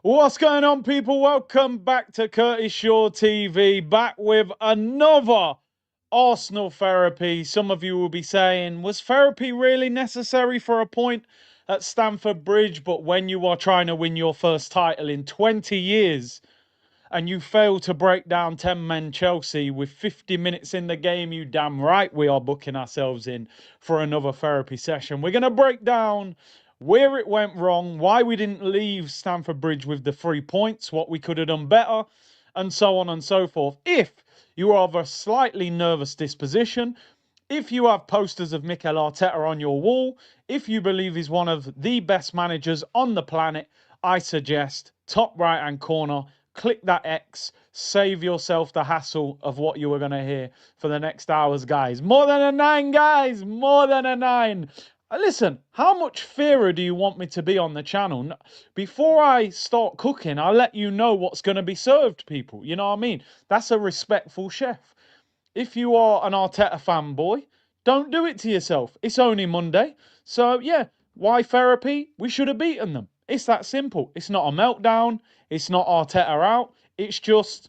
What's going on, people? Welcome back to Curtis Shaw TV, back with another Arsenal therapy. Some of you will be saying, was therapy really necessary for a point at Stamford Bridge? But when you are trying to win your first title in 20 years and you fail to break down 10 men Chelsea with 50 minutes in the game, you damn right we are booking ourselves in for another therapy session. We're going to break down where it went wrong, why we didn't leave Stamford Bridge with the 3 points, what we could have done better, and so on and so forth. If you are of a slightly nervous disposition, if you have posters of Mikel Arteta on your wall, if you believe he's one of the best managers on the planet, I suggest top right hand corner, click that X, save yourself the hassle of what you were going to hear for the next hours, guys. More than a 9, guys, more than a 9. Listen, how much fairer do you want me to be on the channel? Before I start cooking, I'll let you know what's going to be served, people. You know what I mean? That's a respectful chef. If you are an Arteta fanboy, don't do it to yourself. It's only Monday. So, yeah, why therapy? We should have beaten them. It's that simple. It's not a meltdown. It's not Arteta out. It's just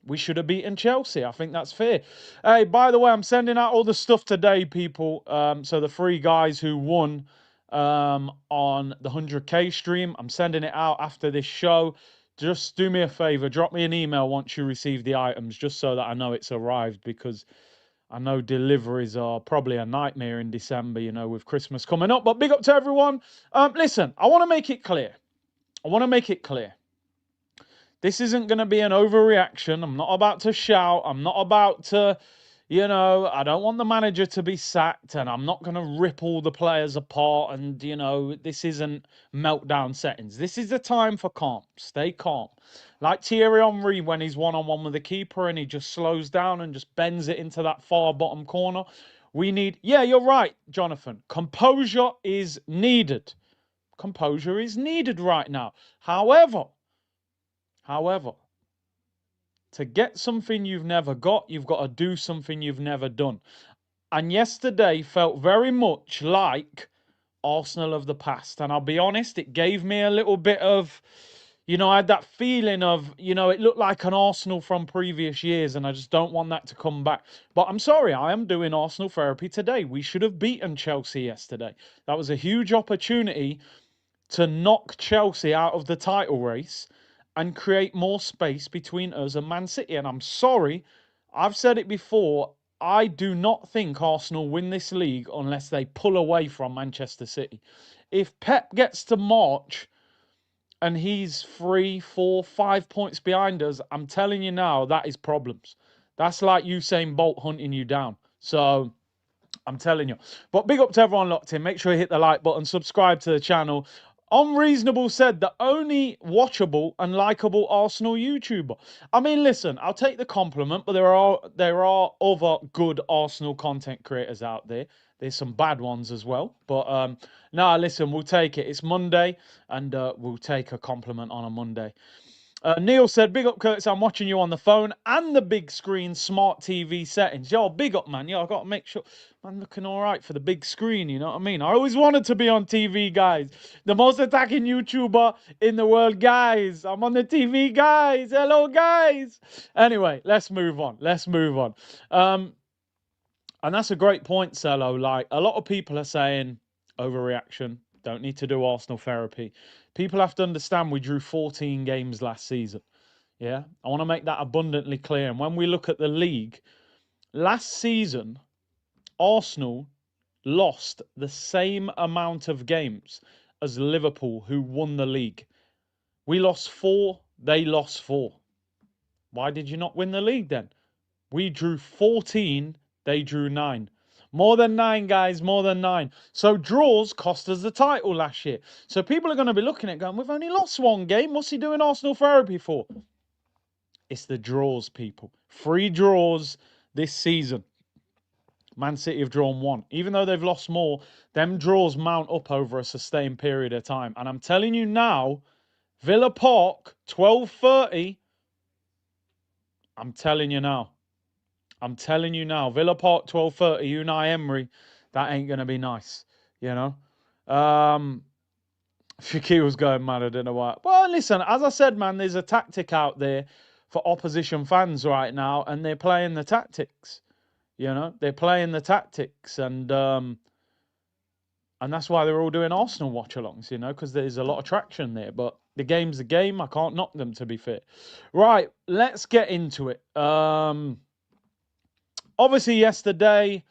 we should have beaten Chelsea. I think that's fair. Hey, by the way, I'm sending out all the stuff today, people. So the 3 guys who won on the 100K stream, I'm sending it out after this show. Just do me a favor, drop me an email once you receive the items, just so that I know it's arrived, because I know deliveries are probably a nightmare in December, you know, with Christmas coming up. But big up to everyone. Listen, I want to make it clear. This isn't going to be an overreaction. I'm not about to shout. I'm not about to, I don't want the manager to be sacked, and I'm not going to rip all the players apart. And, this isn't meltdown settings. This is the time for calm. Stay calm. Like Thierry Henry when he's one-on-one with the keeper and he just slows down and just bends it into that far bottom corner. Yeah, you're right, Jonathan. Composure is needed. Composure is needed right now. However, to get something you've never got, you've got to do something you've never done. And yesterday felt very much like Arsenal of the past. And I'll be honest, it gave me a little bit of, I had that feeling of, it looked like an Arsenal from previous years, and I just don't want that to come back. But I'm sorry, I am doing Arsenal therapy today. We should have beaten Chelsea yesterday. That was a huge opportunity to knock Chelsea out of the title race and create more space between us and Man City. And I'm sorry, I've said it before, I do not think Arsenal win this league unless they pull away from Manchester City. If Pep gets to March and he's 3, 4, 5 points behind us, I'm telling you now, that is problems. That's like Usain Bolt hunting you down. So I'm telling you. But big up to everyone locked in. Make sure you hit the like button, subscribe to the channel. Unreasonable said, the only watchable and likable Arsenal YouTuber. I mean, listen, I'll take the compliment, but there are other good Arsenal content creators out there. There's some bad ones as well. But nah, listen, we'll take it. It's Monday, and we'll take a compliment on a Monday. Neil said, big up, Curtis. I'm watching you on the phone and the big screen smart TV settings. Yo, big up, man. Yo, I got to make sure I'm looking all right for the big screen. You know what I mean? I always wanted to be on TV, guys. The most attacking YouTuber in the world, guys. I'm on the TV, guys. Hello, guys. Anyway, let's move on. And that's a great point, Cello. Like, a lot of people are saying overreaction. Don't need to do Arsenal therapy. People have to understand we drew 14 games last season. Yeah, I want to make that abundantly clear. And when we look at the league, last season, Arsenal lost the same amount of games as Liverpool, who won the league. We lost 4, they lost 4. Why did you not win the league then? We drew 14, they drew 9. More than 9, guys, more than 9. So draws cost us the title last year. So people are going to be looking at it going, we've only lost 1 game. What's he doing Arsenal therapy for? It's the draws, people. 3 draws this season. Man City have drawn 1. Even though they've lost more, them draws mount up over a sustained period of time. And I'm telling you now, Villa Park, 12:30. I'm telling you now, Villa Park, 12:30, Unai Emery, that ain't going to be nice, you know. Shaqiri was going mad. I don't know why. Well, listen, as I said, man, there's a tactic out there for opposition fans right now, and they're playing the tactics. They're playing the tactics, and that's why they're all doing Arsenal watch-alongs. Because there's a lot of traction there. But the game's the game. I can't knock them, to be fair. Right, let's get into it. Obviously, yesterday,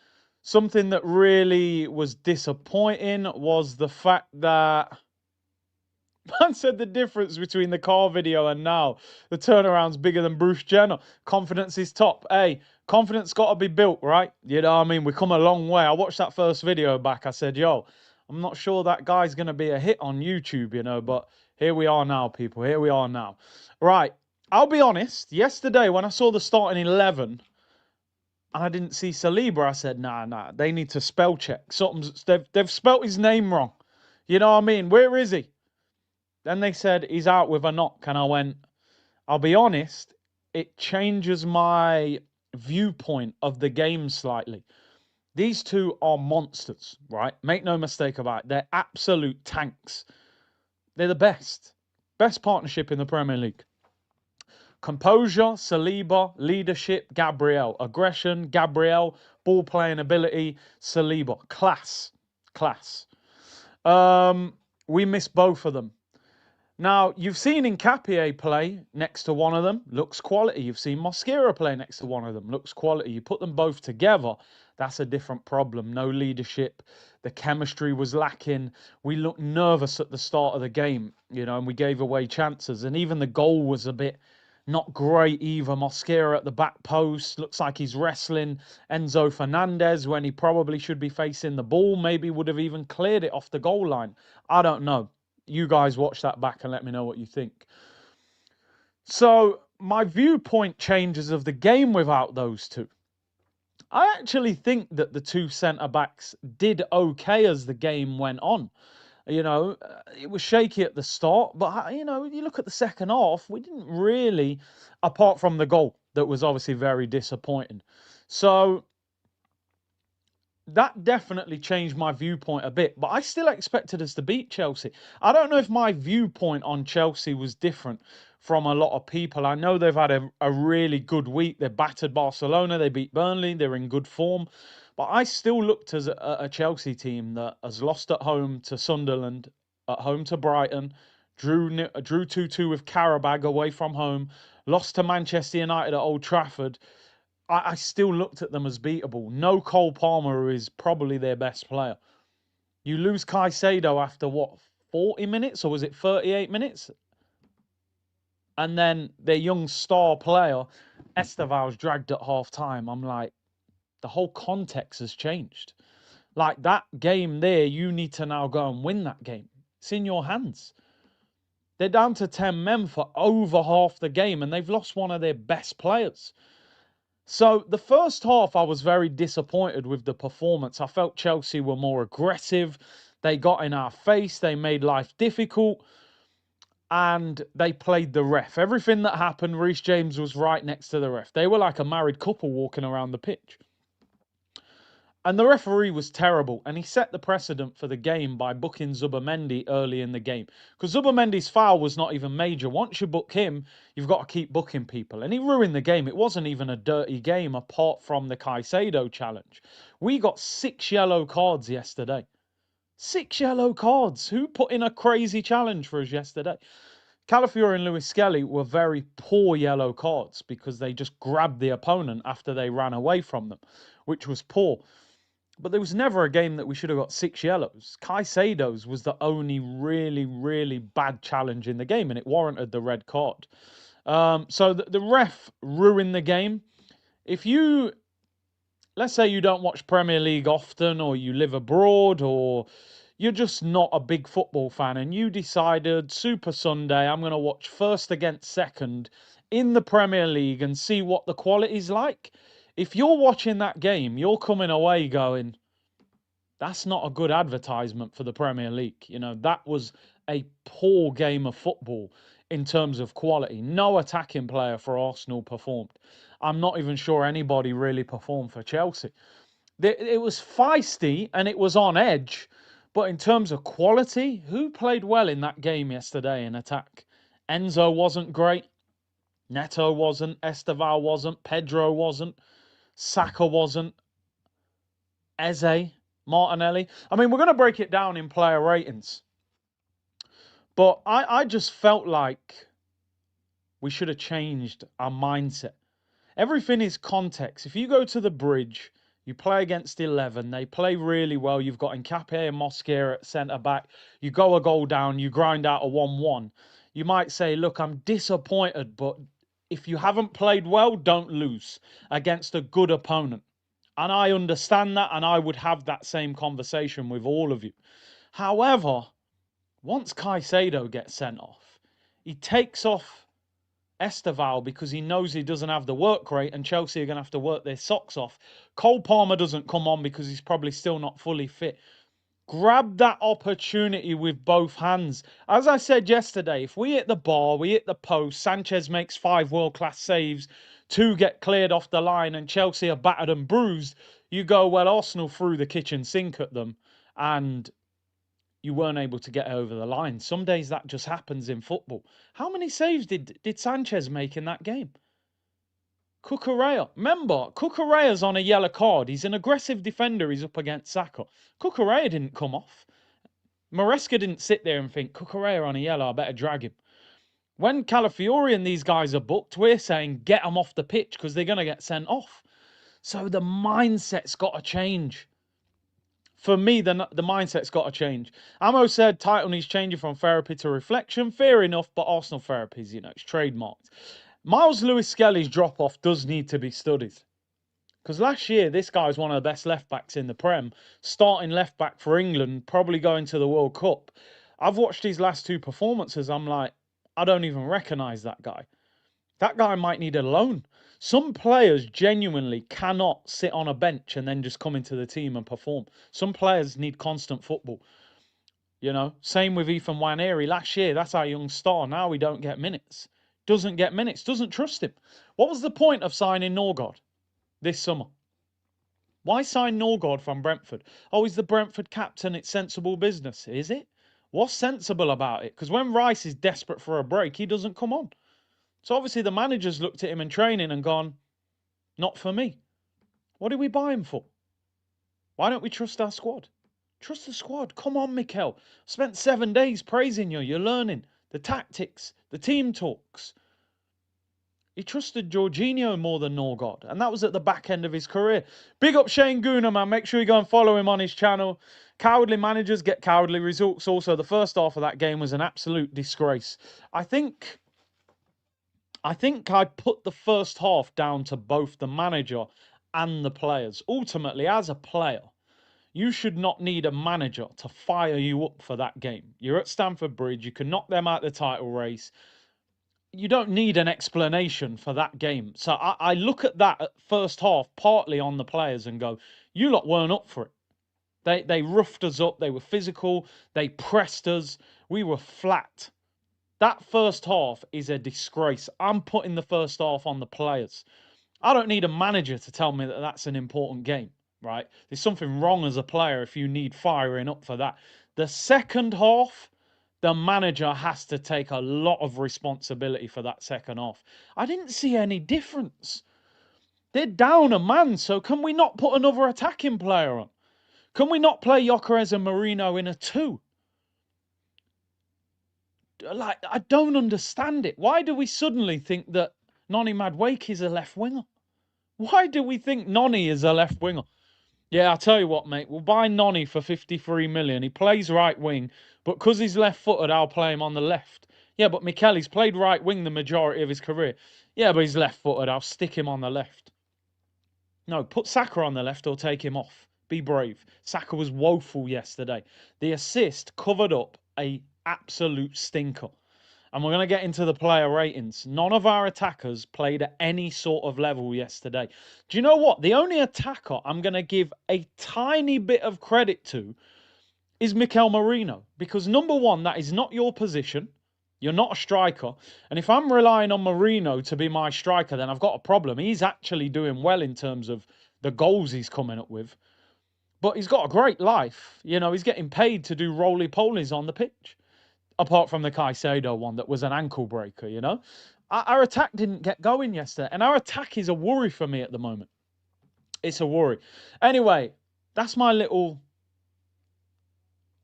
something that really was disappointing was the fact that man said the difference between the car video and now. The turnaround's bigger than Bruce Jenner. Confidence is top. Hey, confidence got to be built, right? You know what I mean? We come a long way. I watched that first video back. I said, yo, I'm not sure that guy's going to be a hit on YouTube, but here we are now, people. Here we are now. Right. I'll be honest. Yesterday, when I saw the starting 11, and I didn't see Saliba, I said, nah, they need to spell check. They've spelt his name wrong. You know what I mean? Where is he? Then they said he's out with a knock, and I went, I'll be honest, it changes my viewpoint of the game slightly. These two are monsters, right? Make no mistake about it. They're absolute tanks. They're the best. Best partnership in the Premier League. Composure, Saliba. Leadership, Gabriel. Aggression, Gabriel. Ball playing ability, Saliba. Class. We miss both of them. Now, you've seen Nketiah play next to one of them, looks quality. You've seen Mosquera play next to one of them, looks quality. You put them both together, that's a different problem. No leadership. The chemistry was lacking. We looked nervous at the start of the game, and we gave away chances. And even the goal was a bit not great either. Mosquera at the back post, looks like he's wrestling Enzo Fernandez when he probably should be facing the ball. Maybe would have even cleared it off the goal line. I don't know. You guys watch that back and let me know what you think. So my viewpoint changes of the game without those two. I actually think that the two centre-backs did okay as the game went on. It was shaky at the start, but, you look at the second half, we didn't really, apart from the goal, that was obviously very disappointing. So that definitely changed my viewpoint a bit, but I still expected us to beat Chelsea. I don't know if my viewpoint on Chelsea was different from a lot of people. I know they've had a really good week. They battered Barcelona, they beat Burnley, they're in good form. But I still looked as a Chelsea team that has lost at home to Sunderland, at home to Brighton, drew 2-2 with Karabag away from home, lost to Manchester United at Old Trafford. I still looked at them as beatable. No Cole Palmer, who is probably their best player. You lose Caicedo after, 40 minutes? Or was it 38 minutes? And then their young star player, Esteval's dragged at half-time. I'm like, the whole context has changed. Like, that game there, you need to now go and win that game. It's in your hands. They're down to 10 men for over half the game, and they've lost one of their best players. So the first half, I was very disappointed with the performance. I felt Chelsea were more aggressive. They got in our face. They made life difficult. And they played the ref. Everything that happened, Reece James was right next to the ref. They were like a married couple walking around the pitch. And the referee was terrible. And he set the precedent for the game by booking Zubimendi early in the game. Because Zubimendi's foul was not even major. Once you book him, you've got to keep booking people. And he ruined the game. It wasn't even a dirty game apart from the Caicedo challenge. We got 6 yellow cards yesterday. 6 yellow cards. Who put in a crazy challenge for us yesterday? Calafiori and Lewis Skelly were very poor yellow cards because they just grabbed the opponent after they ran away from them, which was poor. But there was never a game that we should have got 6 yellows. Caicedo's was the only really, really bad challenge in the game, and it warranted the red card. So the ref ruined the game. If you, let's say you don't watch Premier League often, or you live abroad, or you're just not a big football fan, and you decided, Super Sunday, I'm going to watch first against second in the Premier League and see what the quality's like. If you're watching that game, you're coming away going, that's not a good advertisement for the Premier League. That was a poor game of football in terms of quality. No attacking player for Arsenal performed. I'm not even sure anybody really performed for Chelsea. It was feisty and it was on edge, But in terms of quality, who played well in that game yesterday in attack? Enzo wasn't great. Neto wasn't. Esteval wasn't. Pedro wasn't. Saka wasn't. Eze. Martinelli. I mean, we're going to break it down in player ratings. But I just felt like we should have changed our mindset. Everything is context. If you go to the bridge, you play against 11, they play really well. You've got Nkape and Mosquera at centre back. You go a goal down, you grind out a 1-1. You might say, look, I'm disappointed, but if you haven't played well, don't lose against a good opponent. And I understand that, and I would have that same conversation with all of you. However, once Caicedo gets sent off, he takes off Esteval because he knows he doesn't have the work rate and Chelsea are going to have to work their socks off. Cole Palmer doesn't come on because he's probably still not fully fit. Grab that opportunity with both hands. As I said yesterday, if we hit the bar, we hit the post, Sanchez makes 5 world-class saves, 2 get cleared off the line and Chelsea are battered and bruised, you go, well, Arsenal threw the kitchen sink at them and you weren't able to get over the line. Some days that just happens in football. How many saves did Sanchez make in that game? Cucurella. Remember, Cucurella's on a yellow card. He's an aggressive defender. He's up against Saka. Cucurella didn't come off. Maresca didn't sit there and think, Cucurella on a yellow, I better drag him. When Calafiori and these guys are booked, we're saying get them off the pitch because they're going to get sent off. So the mindset's got to change. For me, the mindset's got to change. Amo said title needs changing from therapy to reflection. Fair enough, but Arsenal therapy is, it's trademarked. Miles Lewis-Skelly's drop-off does need to be studied. Because last year, this guy was one of the best left-backs in the Prem. Starting left-back for England, probably going to the World Cup. I've watched his last 2 performances. I'm like, I don't even recognise that guy. That guy might need a loan. Some players genuinely cannot sit on a bench and then just come into the team and perform. Some players need constant football. You know, same with Ethan Nwaneri. Last year, that's our young star. Now we don't get minutes. Doesn't get minutes. Doesn't trust him. What was the point of signing Norgard this summer? Why sign Norgard from Brentford? Oh, he's the Brentford captain. It's sensible business. Is it? What's sensible about it? Because when Rice is desperate for a break, he doesn't come on. So obviously the managers looked at him in training and gone, not for me. What did we buy him for? Why don't we trust our squad? Trust the squad. Come on, Mikel. Spent 7 days praising you. You're learning the tactics, the team talks. He trusted Jorginho more than Norgard, and that was at the back end of his career. Big up Shane Gooner, man. Make sure you go and follow him on his channel. Cowardly managers get cowardly results. Also, the first half of that game was an absolute disgrace. I think I put the first half down to both the manager and the players. Ultimately, as a player, you should not need a manager to fire you up for that game. You're at Stamford Bridge. You can knock them out the title race. You don't need an explanation for that game. So I look at that at first half partly on the players and go, you lot weren't up for it. They roughed us up. They were physical. They pressed us. We were flat. That first half is a disgrace. I'm putting the first half on the players. I don't need a manager to tell me that that's an important game, right? There's something wrong as a player if you need firing up for that. The second half, the manager has to take a lot of responsibility for that second half. I didn't see any difference. They're down a man, so can we not put another attacking player on? Can we not play Gyökeres and Marino in a 2? Like, I don't understand it. Why do we suddenly think that Noni Madueke is a left winger? Why do we think Noni is a left winger? Yeah, I'll tell you what, mate. We'll buy Noni for 53 million. He plays right wing, but because he's left-footed, I'll play him on the left. Yeah, but Michele's played right wing the majority of his career. Yeah, but he's left-footed. I'll stick him on the left. No, put Saka on the left or take him off. Be brave. Saka was woeful yesterday. The assist covered up a absolute stinker. And we're going to get into the player ratings. None of our attackers played at any sort of level yesterday. Do you know what? The only attacker I'm going to give a tiny bit of credit to is Mikel Merino. Because number one, that is not your position. You're not a striker. And if I'm relying on Merino to be my striker, then I've got a problem. He's actually doing well in terms of the goals he's coming up with. But he's got a great life. You know, he's getting paid to do roly-polies on the pitch. Apart from the Caicedo one that was an ankle breaker, you know. Our attack didn't get going yesterday. And our attack is a worry for me at the moment. It's a worry. Anyway, that's my little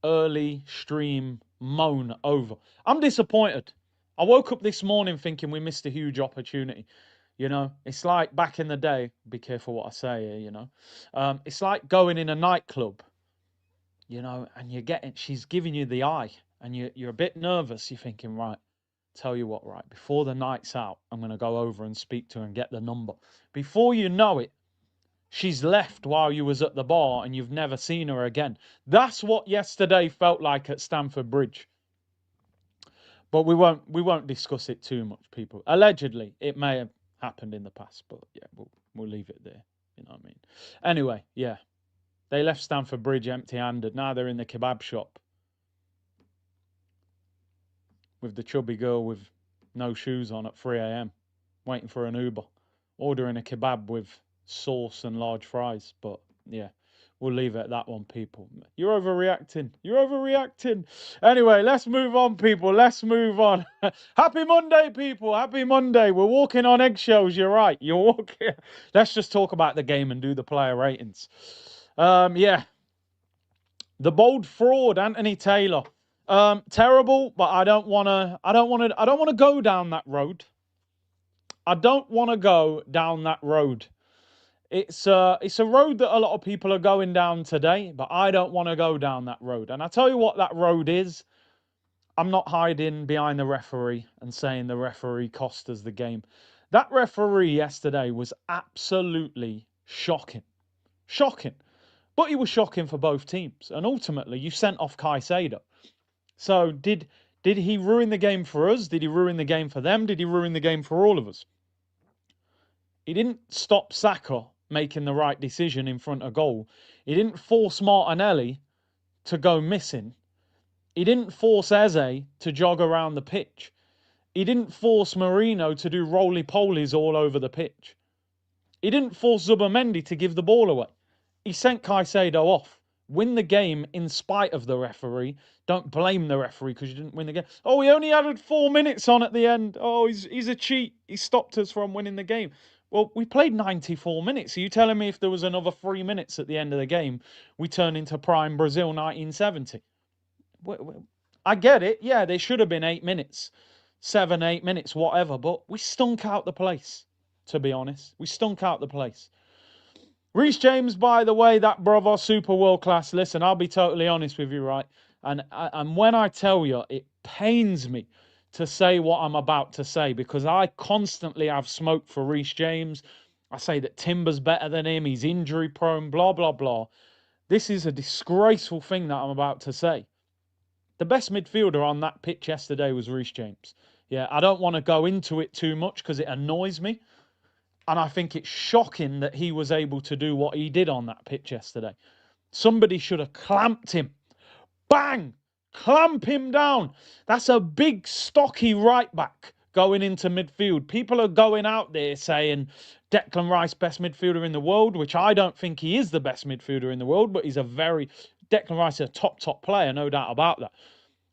early stream moan over. I'm disappointed. I woke up this morning thinking we missed a huge opportunity. You know, it's like back in the day. Be careful what I say here. You know, it's like going in a nightclub. You know, and she's giving you the eye, and you're a bit nervous. You're thinking, right, tell you what, right, before the night's out, I'm going to go over and speak to her and get the number. Before you know it, she's left while you was at the bar and you've never seen her again. That's what yesterday felt like at Stamford Bridge. But we won't discuss it too much, people. Allegedly, it may have happened in the past, but yeah, we'll leave it there. You know what I mean? Anyway, yeah. They left Stamford Bridge empty-handed. Now they're in the kebab shop with the chubby girl with no shoes on at 3 a.m. waiting for an Uber, ordering a kebab with sauce and large fries. But yeah, we'll leave it at that one, people. You're overreacting. You're overreacting. Anyway, let's move on, people. Let's move on. Happy Monday, people. Happy Monday. We're walking on eggshells. You're right. You're walking. Let's just talk about the game and do the player ratings. Yeah. The bold fraud, Anthony Taylor. Terrible, but I don't want to go down that road. I don't want to go down that road. It's a road that a lot of people are going down today, but I don't want to go down that road. And I tell you what that road is. I'm not hiding behind the referee and saying the referee cost us the game. That referee yesterday was absolutely shocking. Shocking. But he was shocking for both teams. And ultimately, you sent off Caicedo. So did he ruin the game for us? Did he ruin the game for them? Did he ruin the game for all of us? He didn't stop Saka making the right decision in front of goal. He didn't force Martinelli to go missing. He didn't force Eze to jog around the pitch. He didn't force Marino to do roly-polies all over the pitch. He didn't force Zubimendi to give the ball away. He sent Caicedo off. Win the game in spite of the referee. Don't blame the referee because you didn't win the game. Oh, he only added 4 minutes on at the end. Oh, he's a cheat. He stopped us from winning the game. Well, we played 94 minutes. Are you telling me if there was another 3 minutes at the end of the game, we turn into prime Brazil 1970? I get it. Yeah, there should have been 8 minutes. 7, 8 minutes, whatever. But we stunk out the place, to be honest. We stunk out the place. Reece James, by the way, that brother, super world class. Listen, I'll be totally honest with you, right? And when I tell you, it pains me to say what I'm about to say because I constantly have smoke for Reece James. I say that Timber's better than him. He's injury prone, blah, blah, blah. This is a disgraceful thing that I'm about to say. The best midfielder on that pitch yesterday was Reece James. Yeah, I don't want to go into it too much because it annoys me. And I think it's shocking that he was able to do what he did on that pitch yesterday. Somebody should have clamped him. Bang! Clamp him down. That's a big, stocky right back going into midfield. People are going out there saying Declan Rice, best midfielder in the world, which I don't think he is the best midfielder in the world, but he's Declan Rice is a top player, no doubt about that.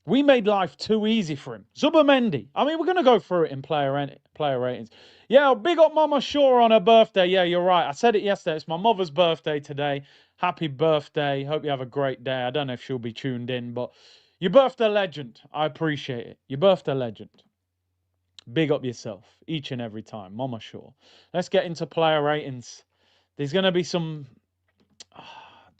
We made life too easy for him. Zubimendi. I mean, we're going to go through it in player ratings. Yeah, big up Mama Shaw on her birthday. Yeah, you're right. I said it yesterday. It's my mother's birthday today. Happy birthday. Hope you have a great day. I don't know if she'll be tuned in, but you birthed a legend. I appreciate it. You birthed a legend. Big up yourself each and every time. Mama Shaw. Let's get into player ratings. There's going to be some...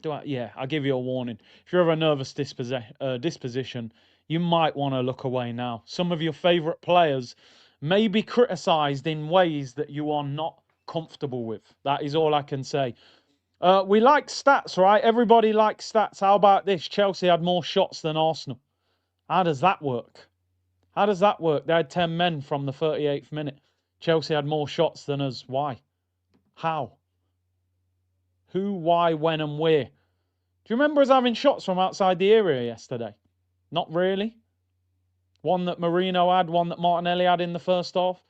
I'll give you a warning. If you're of a nervous disposition, you might want to look away now. Some of your favourite players may be criticised in ways that you are not comfortable with. That is all I can say. We like stats, right? Everybody likes stats. How about this? Chelsea had more shots than Arsenal. How does that work? How does that work? They had 10 men from the 38th minute. Chelsea had more shots than us. Why? How? Who, why, when, and where? Do you remember us having shots from outside the area yesterday? Not really. One that Marino had, one that Martinelli had in the first half.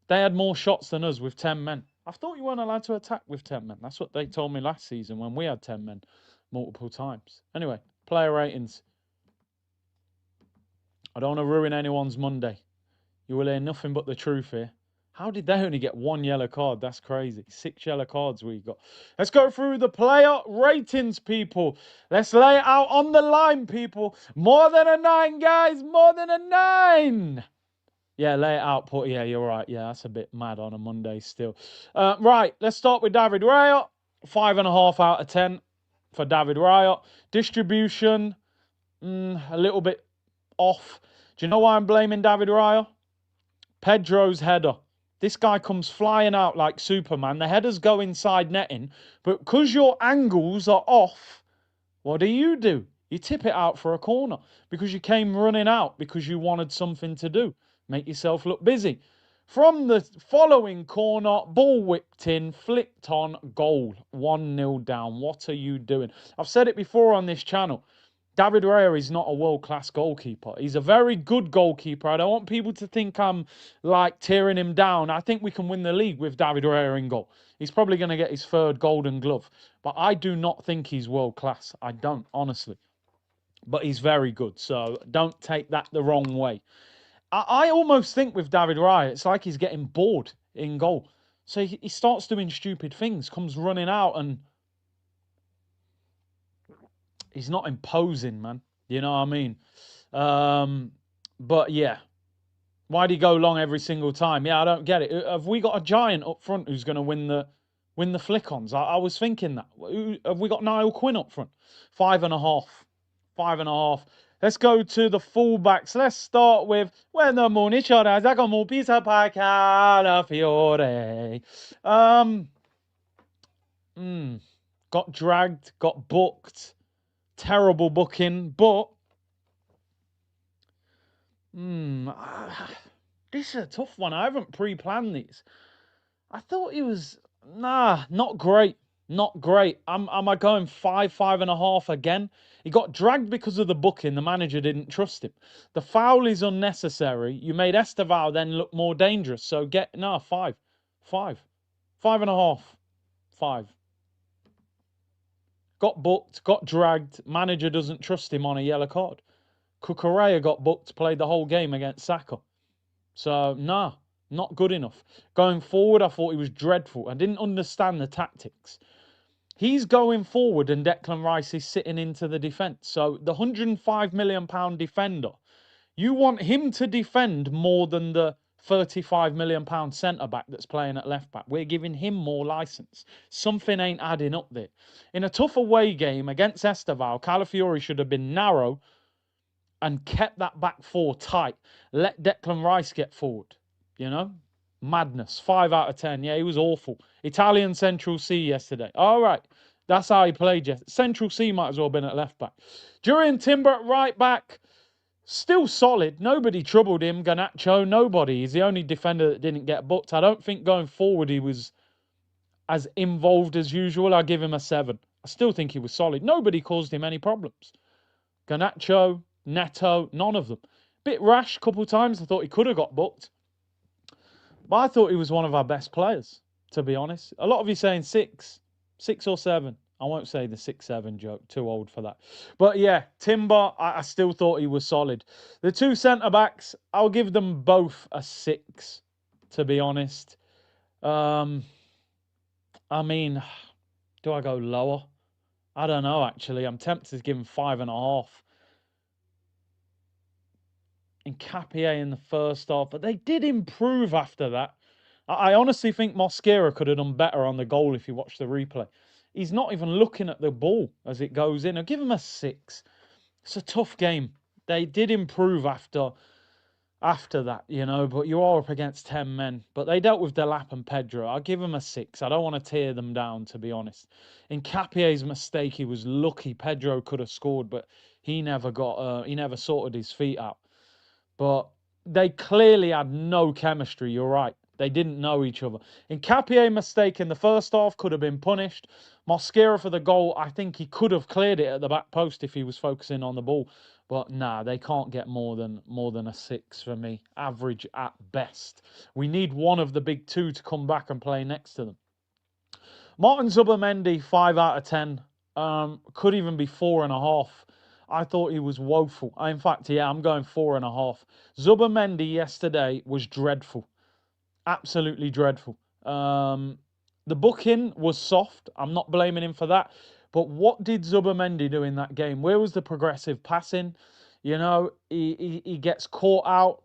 They had more shots than us with 10 men. I thought you weren't allowed to attack with 10 men. That's what they told me last season when we had 10 men. multiple times. Anyway, player ratings. I don't want to ruin anyone's Monday. You will hear nothing but the truth here. How did they only get 1 yellow card? That's crazy. 6 yellow cards we got. Let's go through the player ratings, people. Let's lay it out on the line, people. More than a 9, guys. More than a 9. Yeah, lay it out. Yeah, you're right. Yeah, that's a bit mad on a Monday still. Right, let's start with David Raya. 5.5 out of 10 for David Raya. Distribution, a little bit off. Do you know why I'm blaming David Raya? Pedro's header. This guy comes flying out like Superman. The headers go inside netting, but because your angles are off, what do? You tip it out for a corner because you came running out because you wanted something to do. Make yourself look busy. From the following corner, ball whipped in, flicked on, goal. 1-0 down. What are you doing? I've said it before on this channel. David Raya is not a world-class goalkeeper. He's a very good goalkeeper. I don't want people to think I'm like tearing him down. I think we can win the league with David Raya in goal. He's probably going to get his 3rd Golden Glove. But I do not think he's world-class. I don't, honestly. But he's very good. So don't take that the wrong way. I almost think with David Raya, it's like he's getting bored in goal. So he starts doing stupid things, comes running out, and he's not imposing, man. You know what I mean? But yeah, why'd he go long every single time? Yeah, I don't get it. Have we got a giant up front who's going to win the flick-ons? I was thinking that. Have we got Niall Quinn up front? 5.5. 5.5. Let's go to the fullbacks. Let's start with when the Munichora Zagomo Pisa Pacala Fiore. Got dragged, got booked. Terrible booking, but this is a tough one. I haven't pre-planned these. I thought he was not great. Not great. Am I going 5.5 again? He got dragged because of the booking. The manager didn't trust him. The foul is unnecessary. You made Esteval then look more dangerous. So 5. 5. 5.5. 5. Got booked, got dragged. Manager doesn't trust him on a yellow card. Cucurella got booked, played the whole game against Saka. So, not good enough. Going forward, I thought he was dreadful. I didn't understand the tactics. He's going forward and Declan Rice is sitting into the defence. So the £105 million defender, you want him to defend more than the £35 million centre-back that's playing at left-back. We're giving him more licence. Something ain't adding up there. In a tough away game against Esteval, Calafiori should have been narrow and kept that back 4 tight. Let Declan Rice get forward. You know? Madness. 5 out of 10. Yeah, he was awful. Italian Central C yesterday. All right. That's how he played yesterday. Central C might as well have been at left back. Jurriën Timber at right back. Still solid. Nobody troubled him. Garnacho, nobody. He's the only defender that didn't get booked. I don't think going forward he was as involved as usual. I give him a 7. I still think he was solid. Nobody caused him any problems. Garnacho, Neto, none of them. Bit rash a couple of times. I thought he could have got booked. But I thought he was one of our best players, to be honest. A lot of you saying 6. 6 or 7. I won't say the 6-7 joke. Too old for that. But yeah, Timber, I still thought he was solid. The 2 centre-backs, I'll give them both a 6, to be honest. I mean, do I go lower? I don't know, actually. I'm tempted to give him 5.5. Nkapie in the first half, but they did improve after that. I honestly think Mosquera could have done better on the goal if you watch the replay. He's not even looking at the ball as it goes in. I'll give him a 6. It's a tough game. They did improve after that, you know, but you are up against 10 men. But they dealt with Delap and Pedro. I'll give him a 6. I don't want to tear them down, to be honest. In Capier's mistake, he was lucky. Pedro could have scored, but he never sorted his feet out. But they clearly had no chemistry, you're right. They didn't know each other. Nkapie mistake in the first half could have been punished. Mosquera for the goal, I think he could have cleared it at the back post if he was focusing on the ball. But nah, they can't get more than a 6 for me. Average at best. We need one of the big 2 to come back and play next to them. Martin Zubimendi, 5 out of 10. Could even be 4.5. I thought he was woeful. In fact, yeah, I'm going 4.5. Zubimendi yesterday was dreadful. Absolutely dreadful. The booking was soft. I'm not blaming him for that. But what did Zubimendi do in that game? Where was the progressive passing? You know, he gets caught out.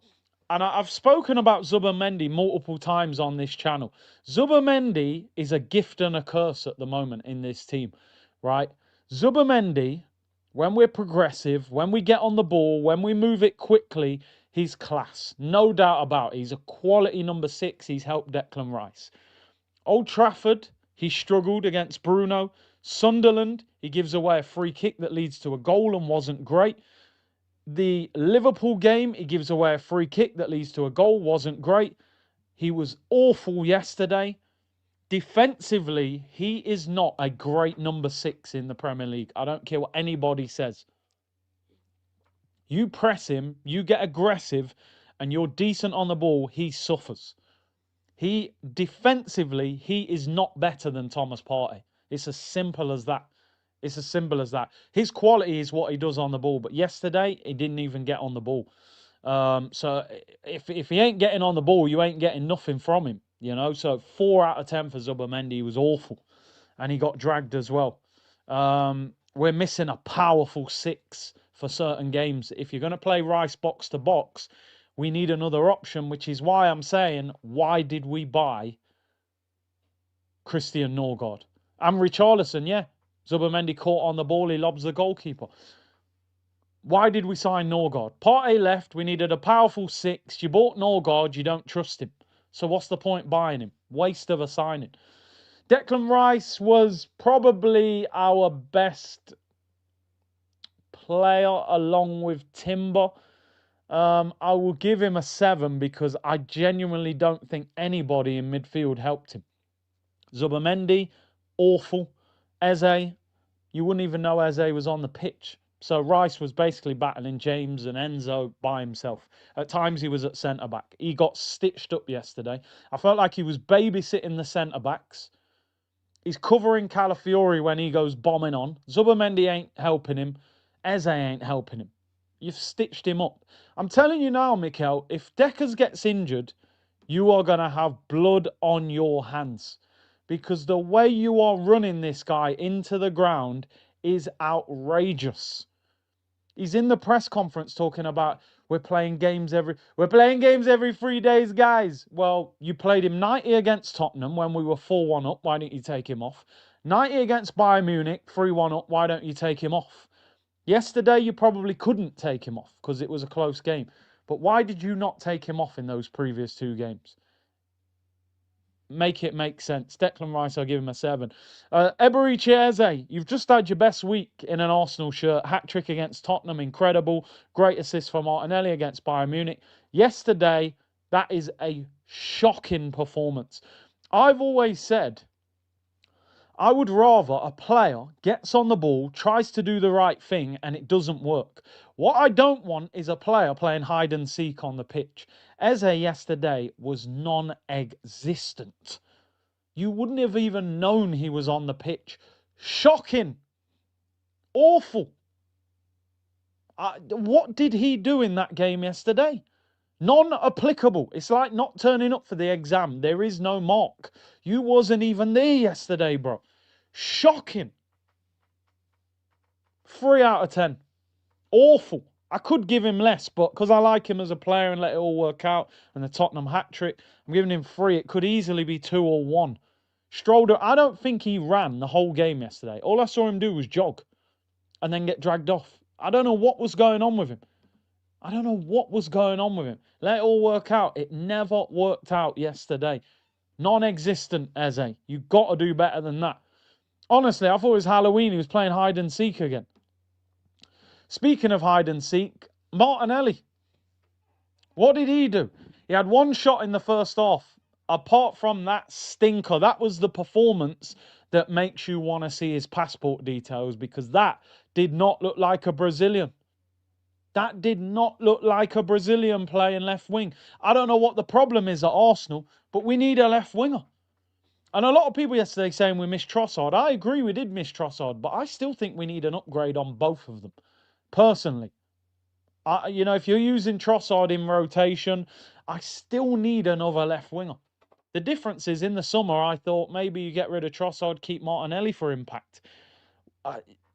And I've spoken about Zubimendi multiple times on this channel. Zubimendi is a gift and a curse at the moment in this team, right? Zubimendi, when we're progressive, when we get on the ball, when we move it quickly, he's class. No doubt about it. He's a quality number 6. He's helped Declan Rice. Old Trafford, he struggled against Bruno. Sunderland, he gives away a free kick that leads to a goal and wasn't great. The Liverpool game, he gives away a free kick that leads to a goal, wasn't great. He was awful yesterday. Defensively, he is not a great number 6 in the Premier League. I don't care what anybody says. You press him, you get aggressive, and you're decent on the ball, he suffers. He, defensively, he is not better than Thomas Partey. It's as simple as that. It's as simple as that. His quality is what he does on the ball, but yesterday, he didn't even get on the ball. So if he ain't getting on the ball, you ain't getting nothing from him, you know? So 4 out of 10 for Zubimendi. He was awful, and he got dragged as well. We're missing a powerful 6 for certain games. If you're going to play Rice box to box, we need another option, which is why I'm saying, why did we buy Christian Norgard? And Richarlison, yeah. Zubimendi caught on the ball, he lobs the goalkeeper. Why did we sign Norgard? Partey left, we needed a powerful 6. You bought Norgard, you don't trust him. So what's the point buying him? Waste of a signing. Declan Rice was probably our best player along with Timber. I will give him a 7 because I genuinely don't think anybody in midfield helped him. Zubimendi, awful. Eze, you wouldn't even know Eze was on the pitch. So Rice was basically battling James and Enzo by himself. At times he was at centre-back. He got stitched up yesterday. I felt like he was babysitting the centre-backs. He's covering Calafiori when he goes bombing on. Zubimendi ain't helping him. Eze ain't helping him. You've stitched him up. I'm telling you now, Mikel, if Deckers gets injured, you are going to have blood on your hands. Because the way you are running this guy into the ground is outrageous. He's in the press conference talking about we're playing games every 3 days, guys. Well, you played him 90 against Tottenham when we were 4-1 up. Why didn't you take him off? 90 against Bayern Munich, 3-1 up. Why don't you take him off? Yesterday, you probably couldn't take him off because it was a close game. But why did you not take him off in those previous 2 games? Make it make sense. Declan Rice, I'll give him a 7. Eberechi Eze, you've just had your best week in an Arsenal shirt. Hat-trick against Tottenham, incredible. Great assist for Martinelli against Bayern Munich. Yesterday, that is a shocking performance. I've always said, I would rather a player gets on the ball, tries to do the right thing, and it doesn't work. What I don't want is a player playing hide and seek on the pitch. Eze yesterday was non-existent. You wouldn't have even known he was on the pitch. Shocking. Awful. What did he do in that game yesterday? Non-applicable. It's like not turning up for the exam. There is no mark. You wasn't even there yesterday, bro. Shocking. 3 out of 10. Awful. I could give him less, but because I like him as a player and let it all work out, and the Tottenham hat-trick, I'm giving him 3. It could easily be 2 or 1. Strolled, I don't think he ran the whole game yesterday. All I saw him do was jog and then get dragged off. I don't know what was going on with him. I don't know what was going on with him. Let it all work out. It never worked out yesterday. Non-existent, Eze. You've got to do better than that. Honestly, I thought it was Halloween. He was playing hide and seek again. Speaking of hide and seek, Martinelli. What did he do? He had 1 shot in the first half. Apart from that stinker, that was the performance that makes you want to see his passport details, because that did not look like a Brazilian. That did not look like a Brazilian playing left wing. I don't know what the problem is at Arsenal, but we need a left winger. And a lot of people yesterday saying we missed Trossard. I agree we did miss Trossard, but I still think we need an upgrade on both of them. Personally, if you're using Trossard in rotation, I still need another left winger. The difference is in the summer, I thought maybe you get rid of Trossard, keep Martinelli for impact.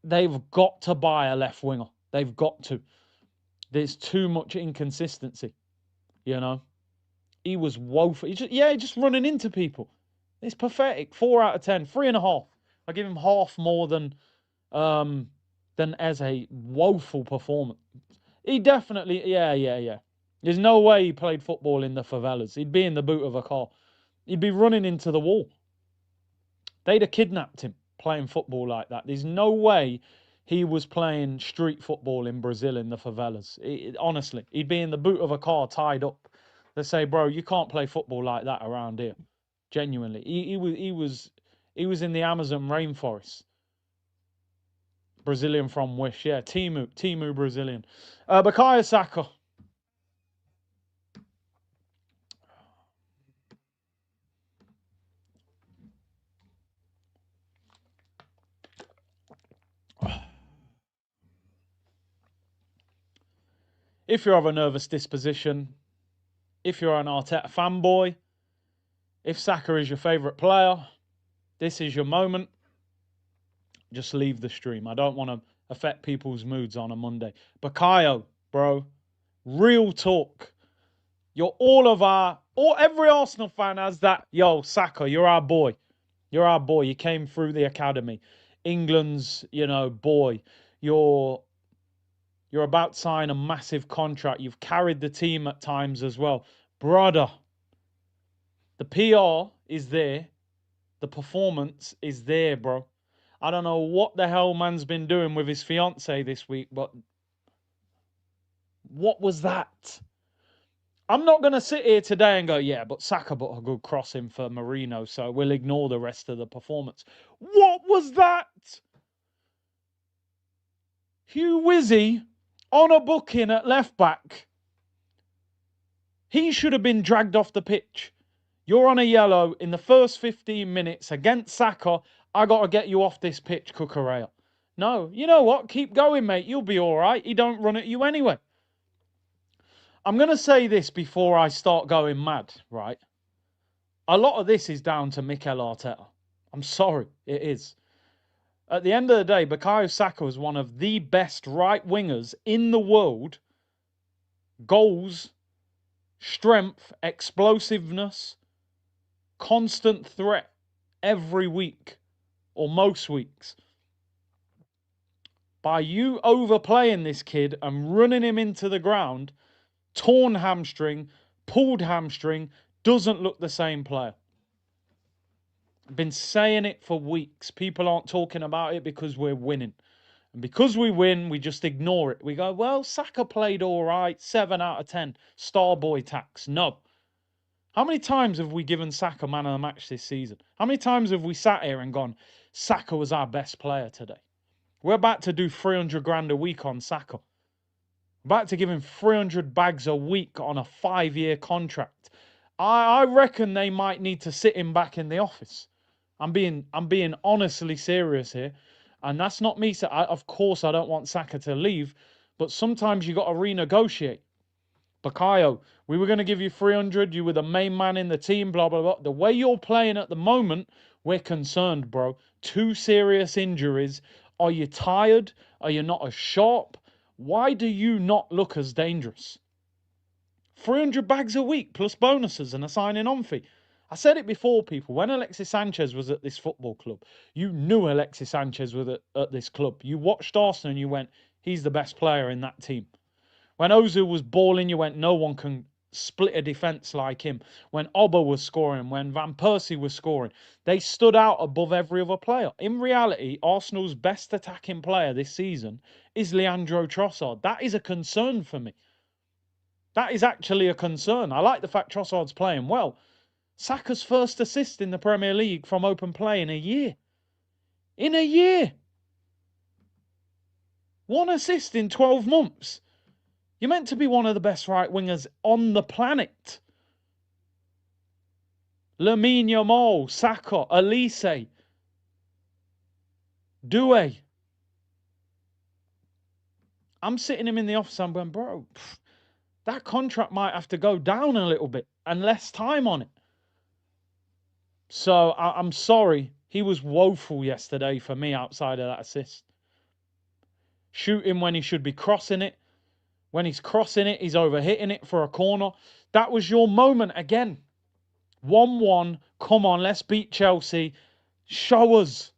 They've got to buy a left winger. They've got to. There's too much inconsistency, you know. He was woeful. He just running into people. It's pathetic. 4 out of 10, 3.5. I give him half more than as a woeful performance. He definitely, yeah. There's no way he played football in the favelas. He'd be in the boot of a car. He'd be running into the wall. They'd have kidnapped him playing football like that. There's no way he was playing street football in Brazil in the favelas. Honestly, he'd be in the boot of a car tied up. They say, bro, you can't play football like that around here. Genuinely, he was in the Amazon rainforest. Brazilian from Wish, yeah, Timu Brazilian. Bukayo Saka. If you're of a nervous disposition, if you're an Arteta fanboy, if Saka is your favourite player, this is your moment. Just leave the stream. I don't want to affect people's moods on a Monday. Bukayo, bro, real talk. You're every Arsenal fan has that. Yo, Saka, you're our boy. You're our boy. You came through the academy. England's, boy. You're about to sign a massive contract. You've carried the team at times as well. Brother, the PR is there. The performance is there, bro. I don't know what the hell man's been doing with his fiance this week, but what was that? I'm not going to sit here today and go, yeah, but Saka put a good crossing for Marino, so we'll ignore the rest of the performance. What was that? Hugh Wizzy on a booking at left back. He should have been dragged off the pitch. You're on a yellow in the first 15 minutes against Saka. I got to get you off this pitch, Cucurella. No, you know what? Keep going, mate. You'll be all right. He don't run at you anyway. I'm going to say this before I start going mad, right? A lot of this is down to Mikel Arteta. I'm sorry, it is. At the end of the day, Bukayo Saka was one of the best right wingers in the world. Goals, strength, explosiveness, constant threat every week or most weeks. By you overplaying this kid and running him into the ground, torn hamstring, pulled hamstring, doesn't look the same player. I've been saying it for weeks. People aren't talking about it because we're winning. And because we win, we just ignore it. We go, well, Saka played all right, 7 out of 10. Starboy tax. No. How many times have we given Saka man of the match this season? How many times have we sat here and gone, Saka was our best player today? We're about to do 300 grand a week on Saka. We're about to give him 300 bags a week on a 5-year contract. I reckon they might need to sit him back in the office. I'm being honestly serious here. And that's not me. Of course, I don't want Saka to leave. But sometimes you got to renegotiate. Bukayo, we were going to give you 300. You were the main man in the team, blah, blah, blah. The way you're playing at the moment, we're concerned, bro. 2 serious injuries. Are you tired? Are you not as sharp? Why do you not look as dangerous? 300 bags a week plus bonuses and a signing on fee. I said it before, people. When Alexis Sanchez was at this football club, you knew Alexis Sanchez was at this club. You watched Arsenal and you went, he's the best player in that team. When Ozil was balling, you went, no one can split a defence like him. When Oba was scoring, when Van Persie was scoring, they stood out above every other player. In reality, Arsenal's best attacking player this season is Leandro Trossard. That is a concern for me. That is actually a concern. I like the fact Trossard's playing well. Saka's first assist in the Premier League from open play in a year. In a year. 1 assist in 12 months. You're meant to be one of the best right wingers on the planet. Lamine Yamal, Saka, Elise, Doué. I'm sitting him in the office. I'm going, bro, that contract might have to go down a little bit and less time on it. So I'm sorry. He was woeful yesterday for me outside of that assist. Shooting when he should be crossing it. When he's crossing it, he's overhitting it for a corner. That was your moment again. 1-1. Come on, let's beat Chelsea. Show us.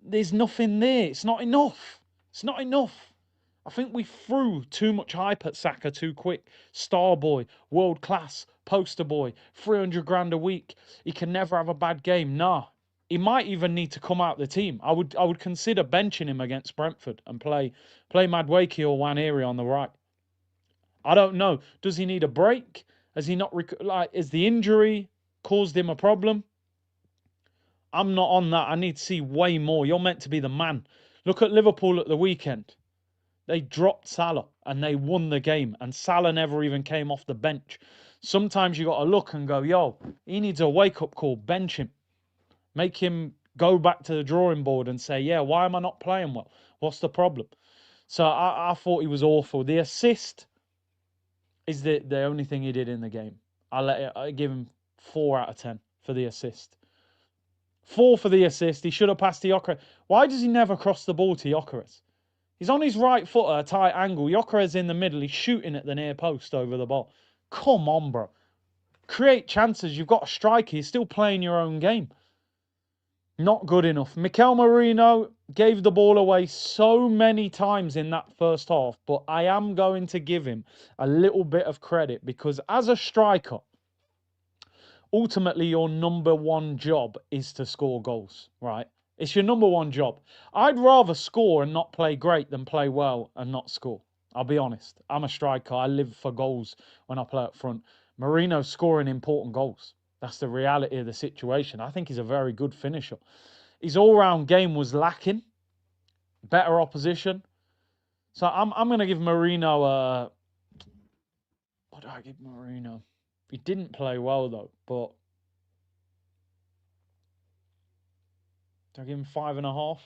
There's nothing there. It's not enough. It's not enough. I think we threw too much hype at Saka too quick. Star boy, world class, poster boy, 300 grand a week. He can never have a bad game. Nah. He might even need to come out the team. I would consider benching him against Brentford and play Madueke or Waneri on the right. I don't know. Does he need a break? Has he not is the injury caused him a problem? I'm not on that. I need to see way more. You're meant to be the man. Look at Liverpool at the weekend. They dropped Salah and they won the game, and Salah never even came off the bench. Sometimes you got to look and go, yo, he needs a wake-up call. Bench him. Make him go back to the drawing board and say, yeah, why am I not playing well? What's the problem? So I thought he was awful. The assist is the only thing he did in the game. I give him 4 out of 10 for the assist. 4 for the assist. He should have passed to Gyökeres. Why does he never cross the ball to Gyökeres? He's on his right foot at a tight angle. Gyökeres in the middle. He's shooting at the near post over the ball. Come on, bro. Create chances. You've got a striker. You're still playing your own game. Not good enough. Mikel Merino gave the ball away so many times in that first half, but I am going to give him a little bit of credit because as a striker, ultimately your number one job is to score goals, right? It's your number one job. I'd rather score and not play great than play well and not score. I'll be honest. I'm a striker. I live for goals when I play up front. Merino's scoring important goals. That's the reality of the situation. I think he's a very good finisher. His all-round game was lacking. Better opposition. So I'm going to give Merino a... What do I give Merino? He didn't play well, though, but... Do I give him 5.5?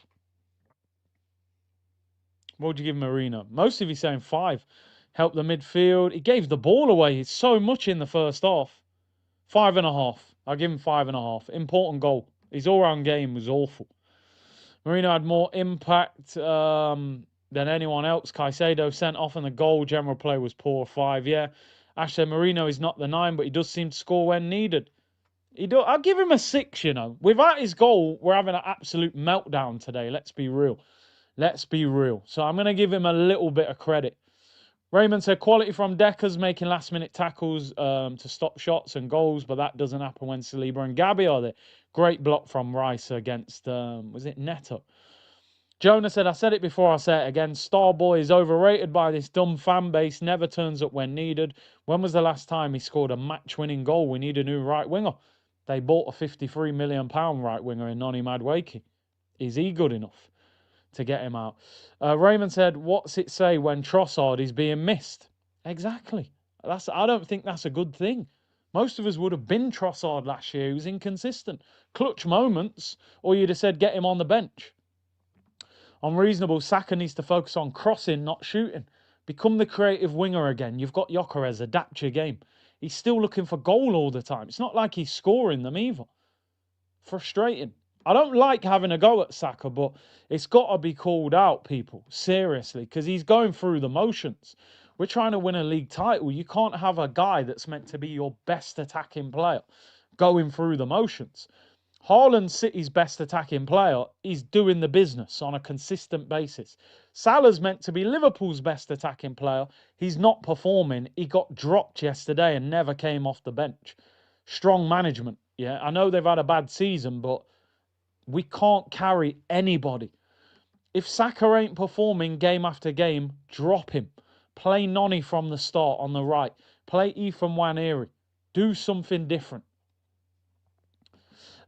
What would you give Merino? Most of you saying 5. Helped the midfield. He gave the ball away so much in the first half. 5.5. I'll give him 5.5. Important goal. His all-round game was awful. Merino had more impact than anyone else. Caicedo sent off and the goal. General play was poor. 5, yeah. Actually, Merino is not the 9, but he does seem to score when needed. I'll give him a 6, you know. Without his goal, we're having an absolute meltdown today. Let's be real. Let's be real. So I'm going to give him a little bit of credit. Raymond said quality from Deckers making last-minute tackles to stop shots and goals, but that doesn't happen when Saliba and Gabby are there. Great block from Rice against, was it Neto? Jonah said, I said it before, I'll say it again. Starboy is overrated by this dumb fan base, never turns up when needed. When was the last time he scored a match-winning goal? We need a new right winger. They bought a £53 million right winger in Noni Madueke. Is he good enough to get him out? Raymond said, what's it say when Trossard is being missed? Exactly. I don't think that's a good thing. Most of us would have been Trossard last year. He was inconsistent. Clutch moments, or you'd have said, get him on the bench. Unreasonable. Saka needs to focus on crossing, not shooting. Become the creative winger again. You've got Gyökeres. Adapt your game. He's still looking for goal all the time. It's not like he's scoring them either. Frustrating. I don't like having a go at Saka, but it's got to be called out, people. Seriously, because he's going through the motions. We're trying to win a league title. You can't have a guy that's meant to be your best attacking player going through the motions. Haaland, City's best attacking player, is doing the business on a consistent basis. Salah's meant to be Liverpool's best attacking player. He's not performing. He got dropped yesterday and never came off the bench. Strong management. Yeah, I know they've had a bad season, but we can't carry anybody. If Saka ain't performing game after game, drop him. Play Noni from the start on the right. Play Ethan Waneri. Do something different.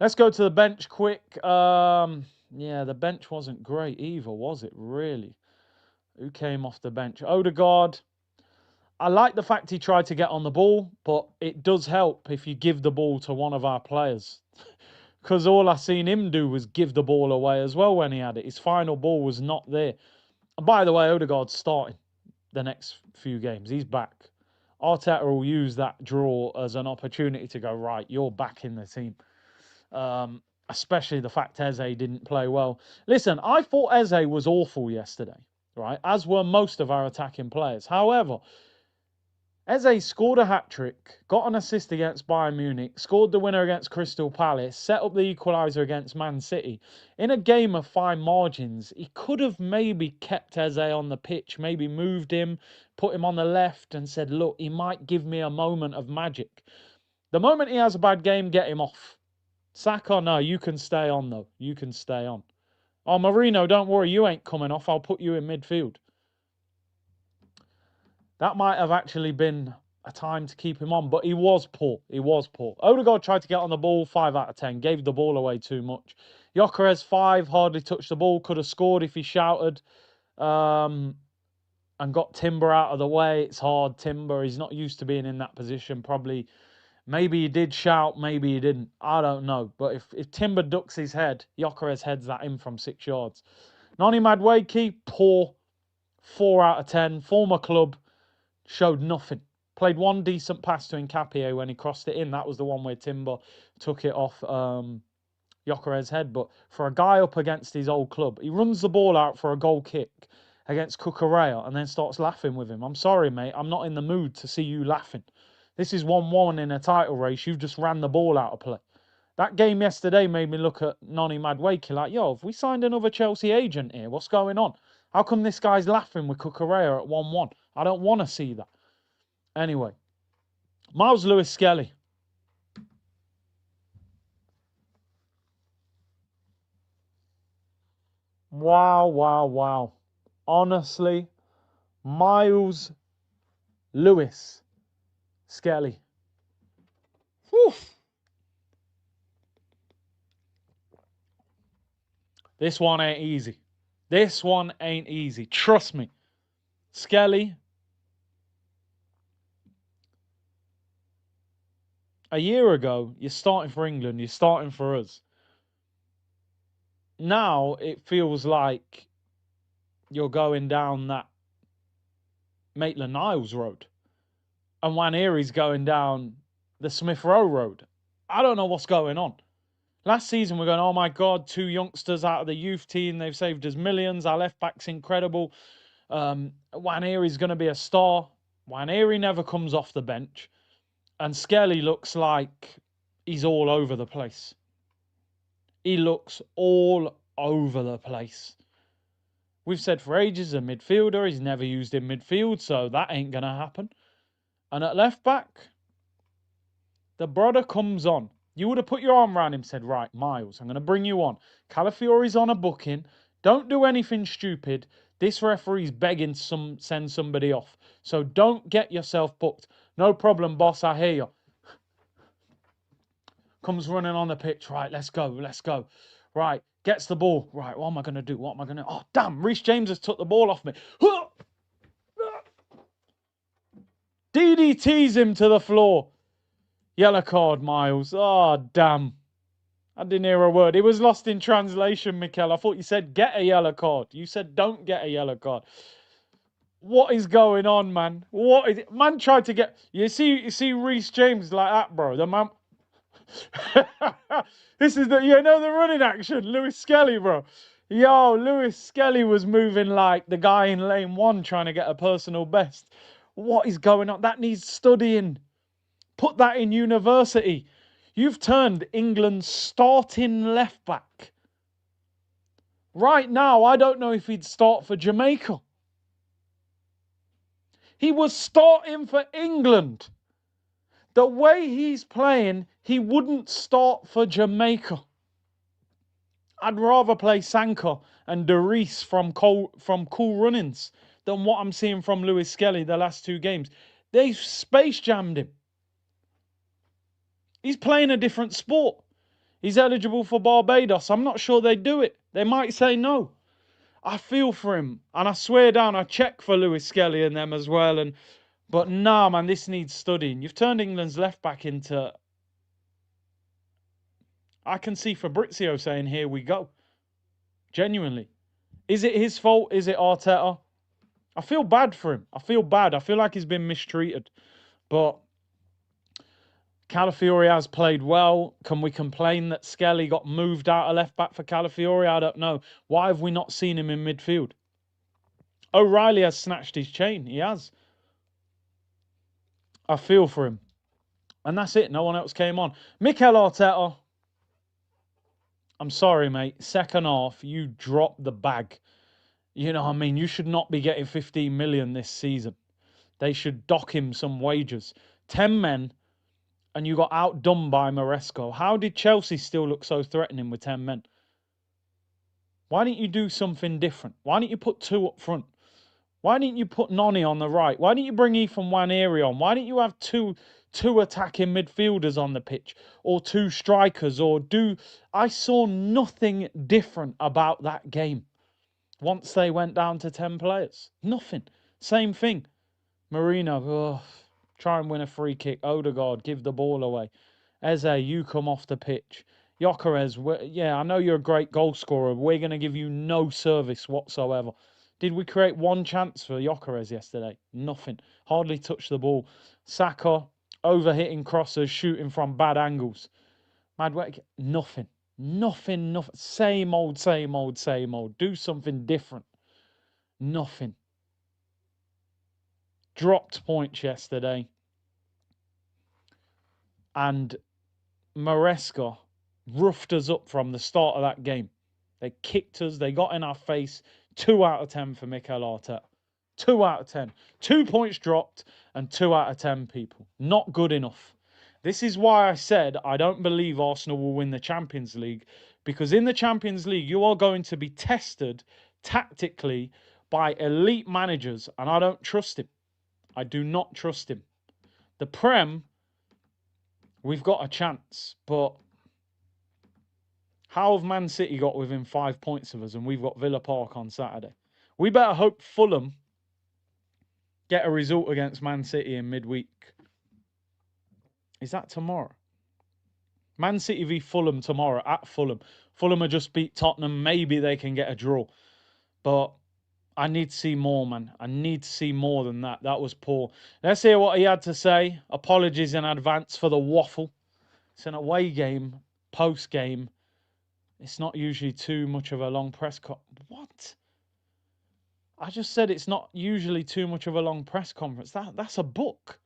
Let's go to the bench quick. Yeah, the bench wasn't great either, was it, really? Who came off the bench? Odegaard. I like the fact he tried to get on the ball, but it does help if you give the ball to one of our players. Because all I seen him do was give the ball away as well when he had it. His final ball was not there. And by the way, Odegaard's starting the next few games. He's back. Arteta will use that draw as an opportunity to go, right, you're back in the team. Especially the fact Eze didn't play well. Listen, I thought Eze was awful yesterday, right? As were most of our attacking players. However, Eze scored a hat-trick, got an assist against Bayern Munich, scored the winner against Crystal Palace, set up the equaliser against Man City. In a game of fine margins, he could have maybe kept Eze on the pitch, maybe moved him, put him on the left and said, look, he might give me a moment of magic. The moment he has a bad game, get him off. Saka, no, you can stay on though. You can stay on. Oh, Marino, don't worry, you ain't coming off. I'll put you in midfield. That might have actually been a time to keep him on, but he was poor. He was poor. Odegaard tried to get on the ball, 5 out of 10. Gave the ball away too much. Gyökeres, 5, hardly touched the ball. Could have scored if he shouted. And got Timber out of the way. It's hard. Timber, he's not used to being in that position. Probably, maybe he did shout, maybe he didn't. I don't know. But if Timber ducks his head, Gyökeres heads that in from 6 yards. Noni Madueke, poor. 4 out of 10. Former club. Showed nothing. Played one decent pass to Nkapie when he crossed it in. That was the one where Timber took it off Gyökeres' head. But for a guy up against his old club, he runs the ball out for a goal kick against Cucurella and then starts laughing with him. I'm sorry, mate. I'm not in the mood to see you laughing. This is 1-1 in a title race. You've just ran the ball out of play. That game yesterday made me look at Noni Madueke like, yo, have we signed another Chelsea agent here? What's going on? How come this guy's laughing with Cucurella at 1-1? I don't want to see that. Anyway, Miles Lewis-Skelly. Wow, wow, wow. Honestly, Miles Lewis-Skelly. Whew. This one ain't easy. This one ain't easy. Trust me. Skelly. A year ago, you're starting for England. You're starting for us. Now, it feels like you're going down that Maitland-Niles road. And Nwaneri's going down the Smith Rowe road. I don't know what's going on. Last season, we're going, oh my God, 2 youngsters out of the youth team. They've saved us millions. Our left back's incredible. Nwaneri's going to be a star. Nwaneri never comes off the bench. And Skelly looks like he's all over the place. He looks all over the place. We've said for ages, a midfielder. He's never used in midfield, so that ain't going to happen. And at left back, the brother comes on. You would have put your arm around him and said, right, Miles, I'm going to bring you on. Calafiori's on a booking. Don't do anything stupid. This referee's begging to send somebody off. So don't get yourself booked. No problem, boss, I hear you. Comes running on the pitch. Right, let's go, let's go. Right, gets the ball. Right, what am I going to do? What am I going to do? Oh, damn, Reece James has took the ball off me. DDTs him to the floor. Yellow card, Miles. Oh, damn. I didn't hear a word. It was lost in translation, Mikel. I thought you said get a yellow card. You said don't get a yellow card. What is going on, man? What is it? Man tried to get... You see Reece James like that, bro. The man... This is the... You know the running action? Lewis-Skelly, bro. Yo, Lewis-Skelly was moving like the guy in lane 1 trying to get a personal best. What is going on? That needs studying. Put that in university. You've turned England's starting left back. Right now, I don't know if he'd start for Jamaica. He was starting for England. The way he's playing, he wouldn't start for Jamaica. I'd rather play Sanka and Derice from Cool Runnings than what I'm seeing from Lewis-Skelly the last 2 games. They've space jammed him. He's playing a different sport. He's eligible for Barbados. I'm not sure they'd do it. They might say no. I feel for him. And I swear down, I check for Lewis-Skelly and them as well. And But nah, man, this needs studying. You've turned England's left back into. I can see Fabrizio saying, "Here we go." Genuinely, is it his fault? Is it Arteta? I feel bad for him. I feel bad. I feel like he's been mistreated. But Calafiori has played well. Can we complain that Skelly got moved out of left back for Calafiori? I don't know. Why have we not seen him in midfield? O'Reilly has snatched his chain. He has. I feel for him. And that's it. No one else came on. Mikel Arteta, I'm sorry, mate. Second half, you dropped the bag. You know what I mean? You should not be getting 15 million this season. They should dock him some wages. 10 men, and you got outdone by Maresco. How did Chelsea still look so threatening with 10 men? Why didn't you do something different? Why didn't you put 2 up front? Why didn't you put Noni on the right? Why didn't you bring Ethan Nwaneri on? Why didn't you have two attacking midfielders on the pitch, or 2 strikers, or do? I saw nothing different about that game once they went down to 10 players. Nothing. Same thing. Marino, try and win a free kick. Odegaard, give the ball away. Eze, you come off the pitch. Gyökeres, yeah, I know you're a great goal scorer. We're going to give you no service whatsoever. Did we create one chance for Gyökeres yesterday? Nothing. Hardly touched the ball. Saka, overhitting crosses, shooting from bad angles. Madwek, nothing. Nothing. Same old, same old, same old. Do something different. Nothing. Dropped points yesterday. And Maresca roughed us up from the start of that game. They kicked us. They got in our face. 2 out of 10 for Mikel Arteta. 2 out of 10. 2 points dropped and 2 out of 10 people. Not good enough. This is why I said I don't believe Arsenal will win the Champions League, because in the Champions League you are going to be tested tactically by elite managers, and I don't trust him. I do not trust him. The Prem, we've got a chance, but how have Man City got within 5 points of us and we've got Villa Park on Saturday? We better hope Fulham get a result against Man City in midweek. Is that tomorrow? Man City v Fulham tomorrow at Fulham. Fulham have just beat Tottenham. Maybe they can get a draw. But I need to see more, man. I need to see more than that. That was poor. Let's hear what he had to say. Apologies in advance for the waffle. It's an away game, post-game. It's not usually too much of a long press conference. What? I just said it's not usually too much of a long press conference. That's a book.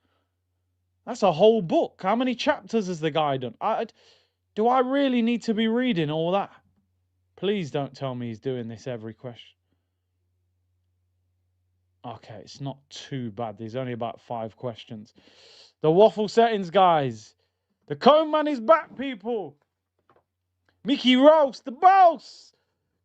That's a whole book. How many chapters has the guy done? Do I really need to be reading all that? Please don't tell me he's doing this every question. Okay, it's not too bad. There's only about 5 questions. The waffle settings, guys. The Cone Man is back, people. Mickey Roast, the boss.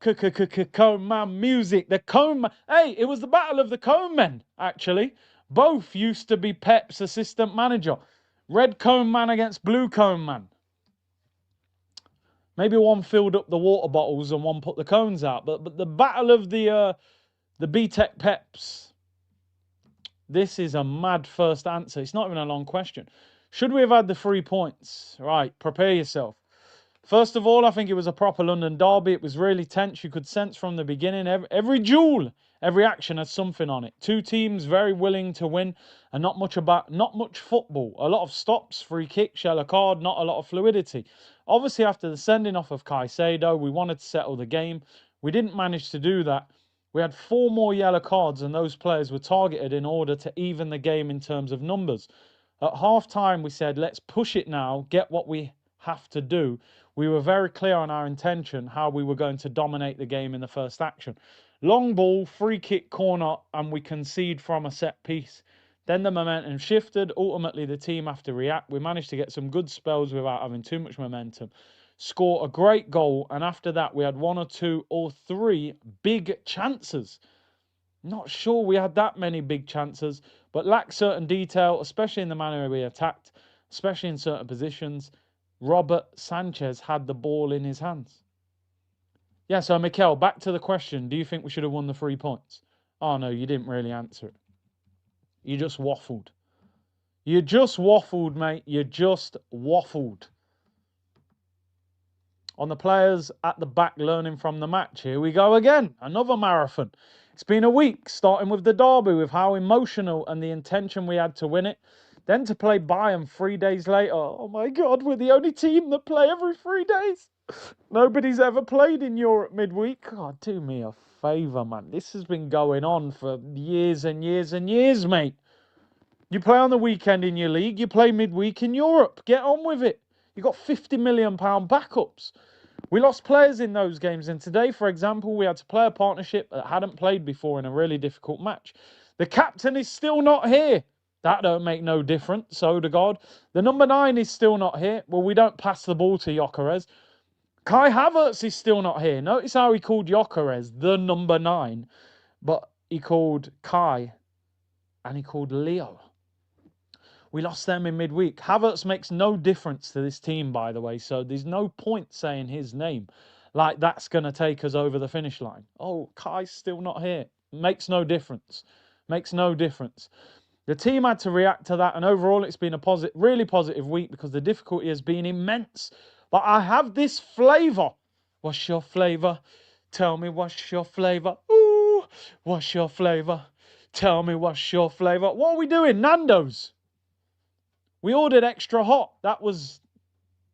Cone Man music. The Cone Man. Hey, it was the battle of the Cone Men, actually. Both used to be Pep's assistant manager. Red Cone Man against Blue Cone Man. Maybe one filled up the water bottles and one put the cones out. But the battle of the B-Tech Peps. This is a mad first answer. It's not even a long question. Should we have had the 3 points? Right, prepare yourself. First of all, I think it was a proper London derby. It was really tense. You could sense from the beginning, every duel, every action had something on it. 2 teams very willing to win, and not much football. A lot of stops, free kick, yellow card, not a lot of fluidity. Obviously, after the sending off of Caicedo, we wanted to settle the game. We didn't manage to do that. We had 4 more yellow cards, and those players were targeted in order to even the game in terms of numbers. At half-time, we said, let's push it now, get what we have to do. We were very clear on our intention, how we were going to dominate the game in the first action. Long ball, free kick, corner, and we concede from a set piece. Then the momentum shifted. Ultimately, the team have to react. We managed to get some good spells without having too much momentum. Score a great goal, and after that, we had 1 or 2 or 3 big chances. Not sure we had that many big chances, but lacked certain detail, especially in the manner we attacked, especially in certain positions. Robert Sanchez had the ball in his hands. Yeah, so Mikel, back to the question. Do you think we should have won the 3 points? Oh, no, you didn't really answer it. You just waffled. You just waffled, mate. You just waffled. On the players at the back learning from the match. Here we go again. Another marathon. It's been a week, starting with the derby, with how emotional and the intention we had to win it. Then to play Bayern 3 days later. Oh my God, we're the only team that play every 3 days. Nobody's ever played in Europe midweek. God, do me a favour, man. This has been going on for years and years and years, mate. You play on the weekend in your league, you play midweek in Europe. Get on with it. You've got £50 million backups. We lost players in those games, and today, for example, we had to play a partnership that hadn't played before in a really difficult match. The captain is still not here. That don't make no difference, so to God. The number 9 is still not here. Well, we don't pass the ball to Gyökeres. Kai Havertz is still not here. Notice how he called Gyökeres the number 9, but he called Kai and he called Leo. We lost them in midweek. Havertz makes no difference to this team, by the way, so there's no point saying his name like that's going to take us over the finish line. Oh, Kai's still not here. Makes no difference. Makes no difference. The team had to react to that, and overall it's been a really positive week because the difficulty has been immense. But I have this flavour. What's your flavour? Tell me what's your flavour. Ooh, what's your flavour? Tell me what's your flavour. What are we doing? Nando's. We ordered extra hot. That was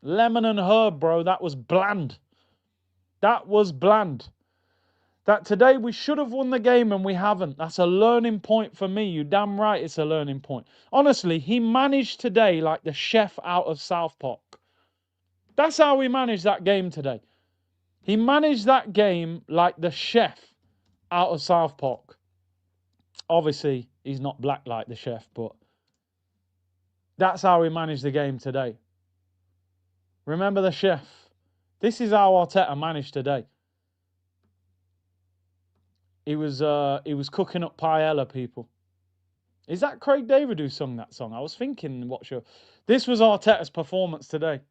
lemon and herb, bro. That was bland. That was bland. That today we should have won the game and we haven't. That's a learning point for me. You damn right it's a learning point. Honestly, he managed today like the chef out of South Park. That's how he managed that game today. He managed that game like the chef out of South Park. Obviously, he's not black like the chef, but that's how he managed the game today. Remember the chef. This is how Arteta managed today. He was cooking up paella, people. Is that Craig David who sung that song? I was thinking, what show? This was Arteta's performance today.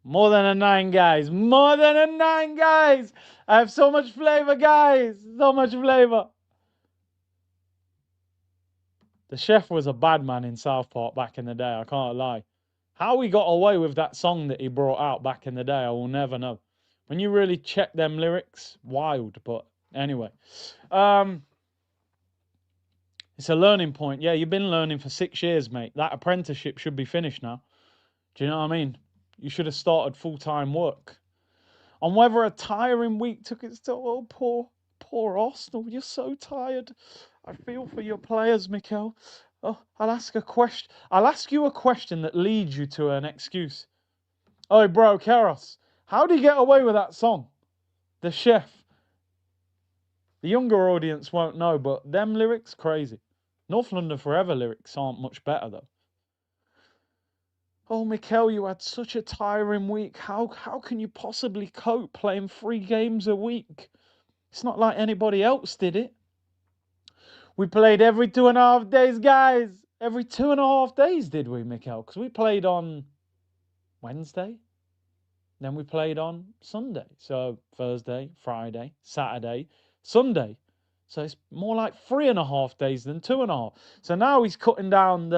More than a 9, guys. More than a 9, guys. I have so much flavor, guys. So much flavor. The chef was a bad man in South Park back in the day, I can't lie. How he got away with that song that he brought out back in the day, I will never know. When you really check them lyrics, wild, but anyway. It's a learning point. Yeah, you've been learning for 6 years, mate. That apprenticeship should be finished now. Do you know what I mean? You should have started full-time work. On whether a tiring week took its toll. Oh, poor Arsenal. You're so tired. I feel for your players, Mikel. Oh, I'll ask you a question that leads you to an excuse. Oh, bro, Keros, how do you get away with that song? The chef. The younger audience won't know, but them lyrics, crazy. North London Forever lyrics aren't much better, though. Oh, Mikel, you had such a tiring week. How can you possibly cope playing 3 games a week? It's not like anybody else did it. We played every 2.5 days, guys. Every 2.5 days, did we, Mikel? Because we played on Wednesday. Then we played on Sunday. So Thursday, Friday, Saturday, Sunday. So it's more like 3.5 days than 2.5. So now he's cutting down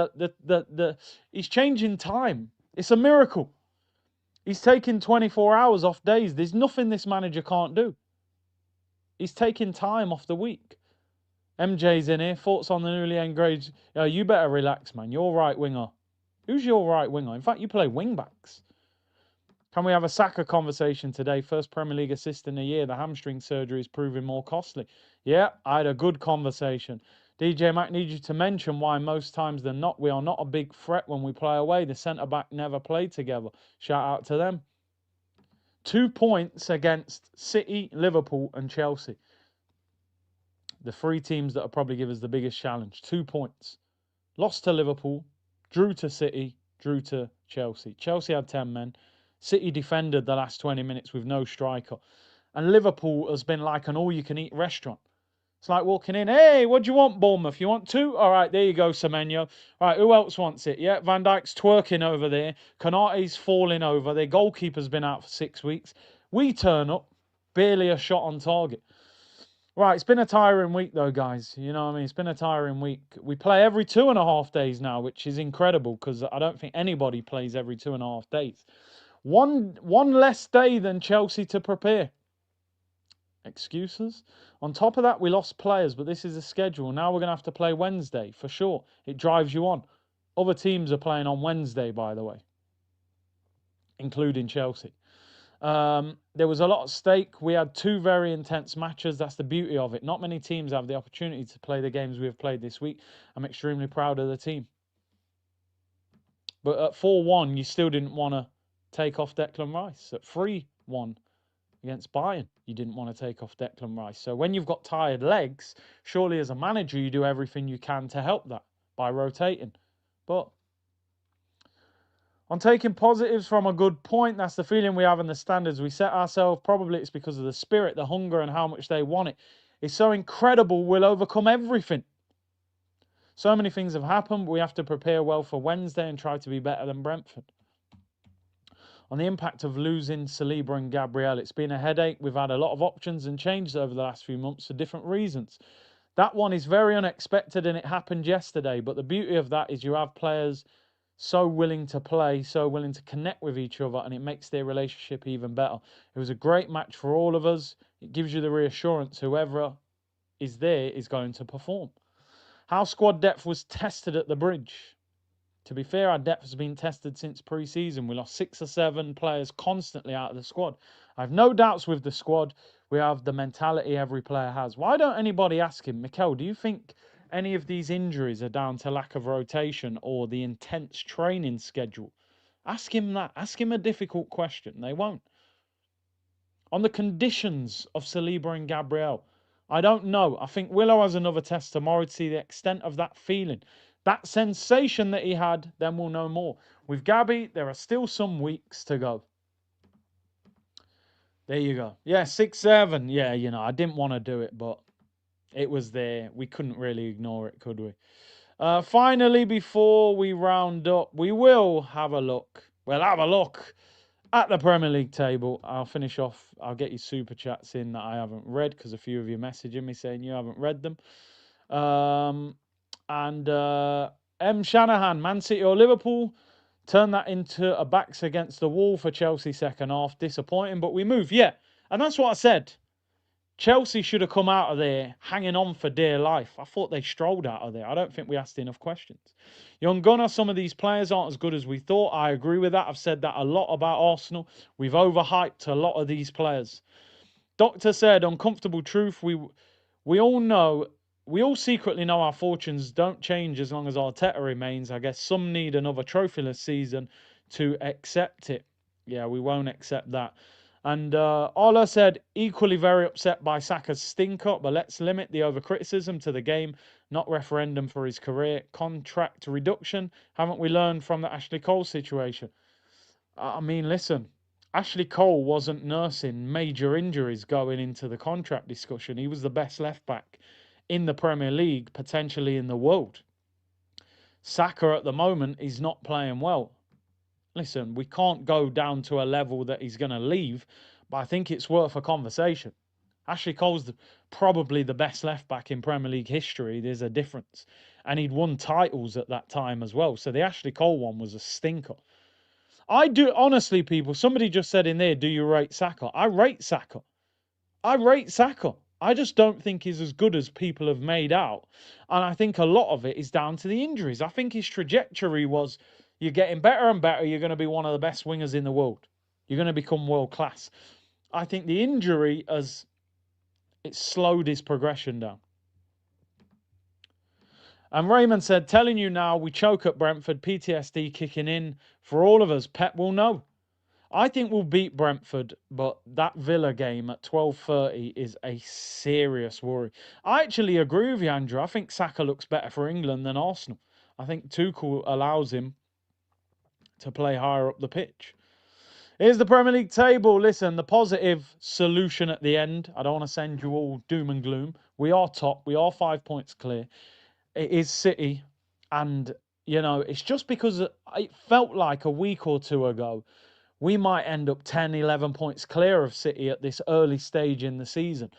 he's changing time. It's a miracle. He's taking 24 hours off days. There's nothing this manager can't do. He's taking time off the week. MJ's in here. Thoughts on the newly engaged? You better relax, man. You're right winger. Who's your right winger? In fact, you play wing backs. Can we have a Saka conversation today? First Premier League assist in a year. The hamstring surgery is proving more costly. Yeah, I had a good conversation. DJ Mac needs you to mention why most times than not we are not a big threat when we play away. The centre-back never played together. Shout out to them. 2 points against City, Liverpool and Chelsea. The 3 teams that will probably give us the biggest challenge. 2 points. Lost to Liverpool, drew to City, drew to Chelsea. Chelsea had 10 men. City defended the last 20 minutes with no striker. And Liverpool has been like an all-you-can-eat restaurant. It's like walking in, hey, what do you want, Bournemouth? You want 2? All right, there you go, Semenyo. All right, who else wants it? Yeah, Van Dijk's twerking over there. Konate's falling over. Their goalkeeper's been out for 6 weeks. We turn up, barely a shot on target. Right, it's been a tiring week though, guys. You know what I mean? It's been a tiring week. We play every 2.5 days now, which is incredible because I don't think anybody plays every 2.5 days. One less day than Chelsea to prepare. Excuses? On top of that, we lost players, but this is the schedule. Now we're going to have to play Wednesday for sure. It drives you on. Other teams are playing on Wednesday, by the way, including Chelsea. There was a lot at stake. We had two very intense matches. That's the beauty of it. Not many teams have the opportunity to play the games we have played this week. I'm extremely proud of the team. But at 4-1, you still didn't want to take off Declan Rice. At 3-1 against Bayern, you didn't want to take off Declan Rice. So when you've got tired legs, surely as a manager, you do everything you can to help that by rotating. But on taking positives from a good point, that's the feeling we have in the standards we set ourselves. Probably it's because of the spirit, the hunger, and how much they want it. It's so incredible, we'll overcome everything. So many things have happened, but we have to prepare well for Wednesday and try to be better than Brentford. On the impact of losing Saliba and Gabriel, it's been a headache. We've had a lot of options and changes over the last few months for different reasons. That one is very unexpected and it happened yesterday, but the beauty of that is you have players so willing to play, so willing to connect with each other, and it makes their relationship even better. It was a great match for all of us. It gives you the reassurance whoever is there is going to perform. How squad depth was tested at the bridge. To be fair, our depth has been tested since pre-season. We lost 6 or 7 players constantly out of the squad. I have no doubts with the squad. We have the mentality every player has. Why don't anybody ask him, Mikel, do you think any of these injuries are down to lack of rotation or the intense training schedule? Ask him that. Ask him a difficult question. They won't. On the conditions of Saliba and Gabriel, I don't know. I think Willow has another test tomorrow to see the extent of that feeling. That sensation that he had, then we'll know more. With Gabby, there are still some weeks to go. There you go. Yeah, 6-7. Yeah, I didn't want to do it, but it was there. We couldn't really ignore it, could we? Finally, before we round up, we will have a look. We'll have a look at the Premier League table. I'll finish off. I'll get you super chats in that I haven't read because a few of you messaging me saying you haven't read them. M. Shanahan, Man City or Liverpool, turn that into a backs against the wall for Chelsea second half. Disappointing, but we move. Yeah, and that's what I said. Chelsea should have come out of there hanging on for dear life. I thought they strolled out of there. I don't think we asked enough questions. Young Gunner, some of these players aren't as good as we thought. I agree with that. I've said that a lot about Arsenal. We've overhyped a lot of these players. Doctor said, uncomfortable truth, we all know, we all secretly know our fortunes don't change as long as Arteta remains. I guess some need another trophyless season to accept it. Yeah, we won't accept that. And Ola said, equally very upset by Saka's stink-up, but let's limit the over-criticism to the game, not referendum for his career. Contract reduction. Haven't we learned from the Ashley Cole situation? I mean, listen, Ashley Cole wasn't nursing major injuries going into the contract discussion. He was the best left-back in the Premier League, potentially in the world. Saka at the moment is not playing well. Listen, we can't go down to a level that he's going to leave, but I think it's worth a conversation. Ashley Cole's probably the best left-back in Premier League history. There's a difference. And he'd won titles at that time as well. So the Ashley Cole one was a stinker. I do, honestly, people, somebody just said in there, do you rate Saka? I rate Saka. I rate Saka. I just don't think he's as good as people have made out. And I think a lot of it is down to the injuries. I think his trajectory was, you're getting better and better. You're going to be one of the best wingers in the world. You're going to become world class. I think the injury has slowed his progression down. And Raymond said, telling you now, we choke at Brentford, PTSD kicking in for all of us. Pep will know. I think we'll beat Brentford, but that Villa game at 12:30 is a serious worry. I actually agree with you, Andrew. I think Saka looks better for England than Arsenal. I think Tuchel allows him to play higher up the pitch. Here's the Premier League table. Listen, the positive solution at the end. I don't want to send you all doom and gloom. We are top. We are 5 points clear. It is City. And, it's just because it felt like a week or two ago, we might end up 10, 11 points clear of City at this early stage in the season.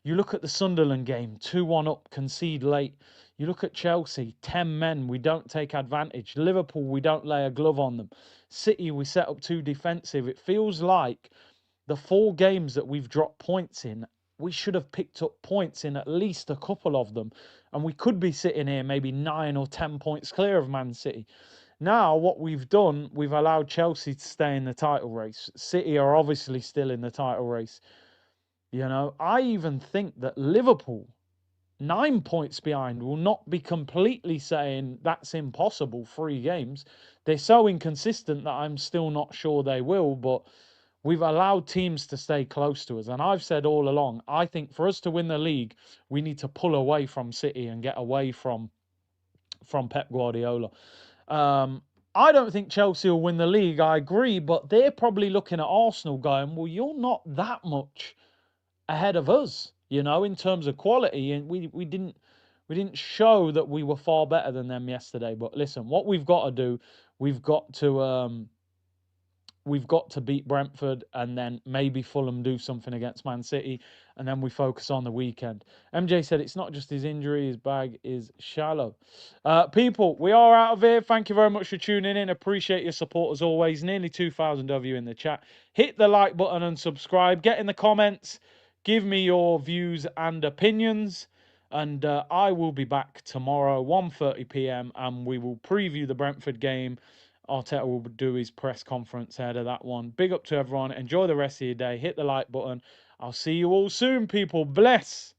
You look at the Sunderland game, 2-1 up, concede late. You look at Chelsea, 10 men, we don't take advantage. Liverpool, we don't lay a glove on them. City, we set up too defensive. It feels like the 4 games that we've dropped points in, we should have picked up points in at least a couple of them. And we could be sitting here maybe 9 or 10 points clear of Man City. Now, what we've done, we've allowed Chelsea to stay in the title race. City are obviously still in the title race. You know, I even think that Liverpool, 9 points behind, will not be completely saying that's impossible, 3 games. They're so inconsistent that I'm still not sure they will, but we've allowed teams to stay close to us. And I've said all along, I think for us to win the league, we need to pull away from City and get away from Pep Guardiola. I don't think Chelsea will win the league, I agree, but they're probably looking at Arsenal going, well, you're not that much ahead of us, you know, in terms of quality. And we didn't show that we were far better than them yesterday. But listen, what we've got to do, we've got to beat Brentford, and then maybe Fulham do something against Man City, and then we focus on the weekend. MJ said it's not just his injury, his bag is shallow. People, we are out of here. Thank you very much for tuning in. Appreciate your support as always. Nearly 2,000 of you in the chat. Hit the like button and subscribe. Get in the comments. Give me your views and opinions. And I will be back tomorrow, 1:30 p.m, and we will preview the Brentford game. Arteta will do his press conference ahead of that one. Big up to everyone. Enjoy the rest of your day. Hit the like button. I'll see you all soon, people. Bless.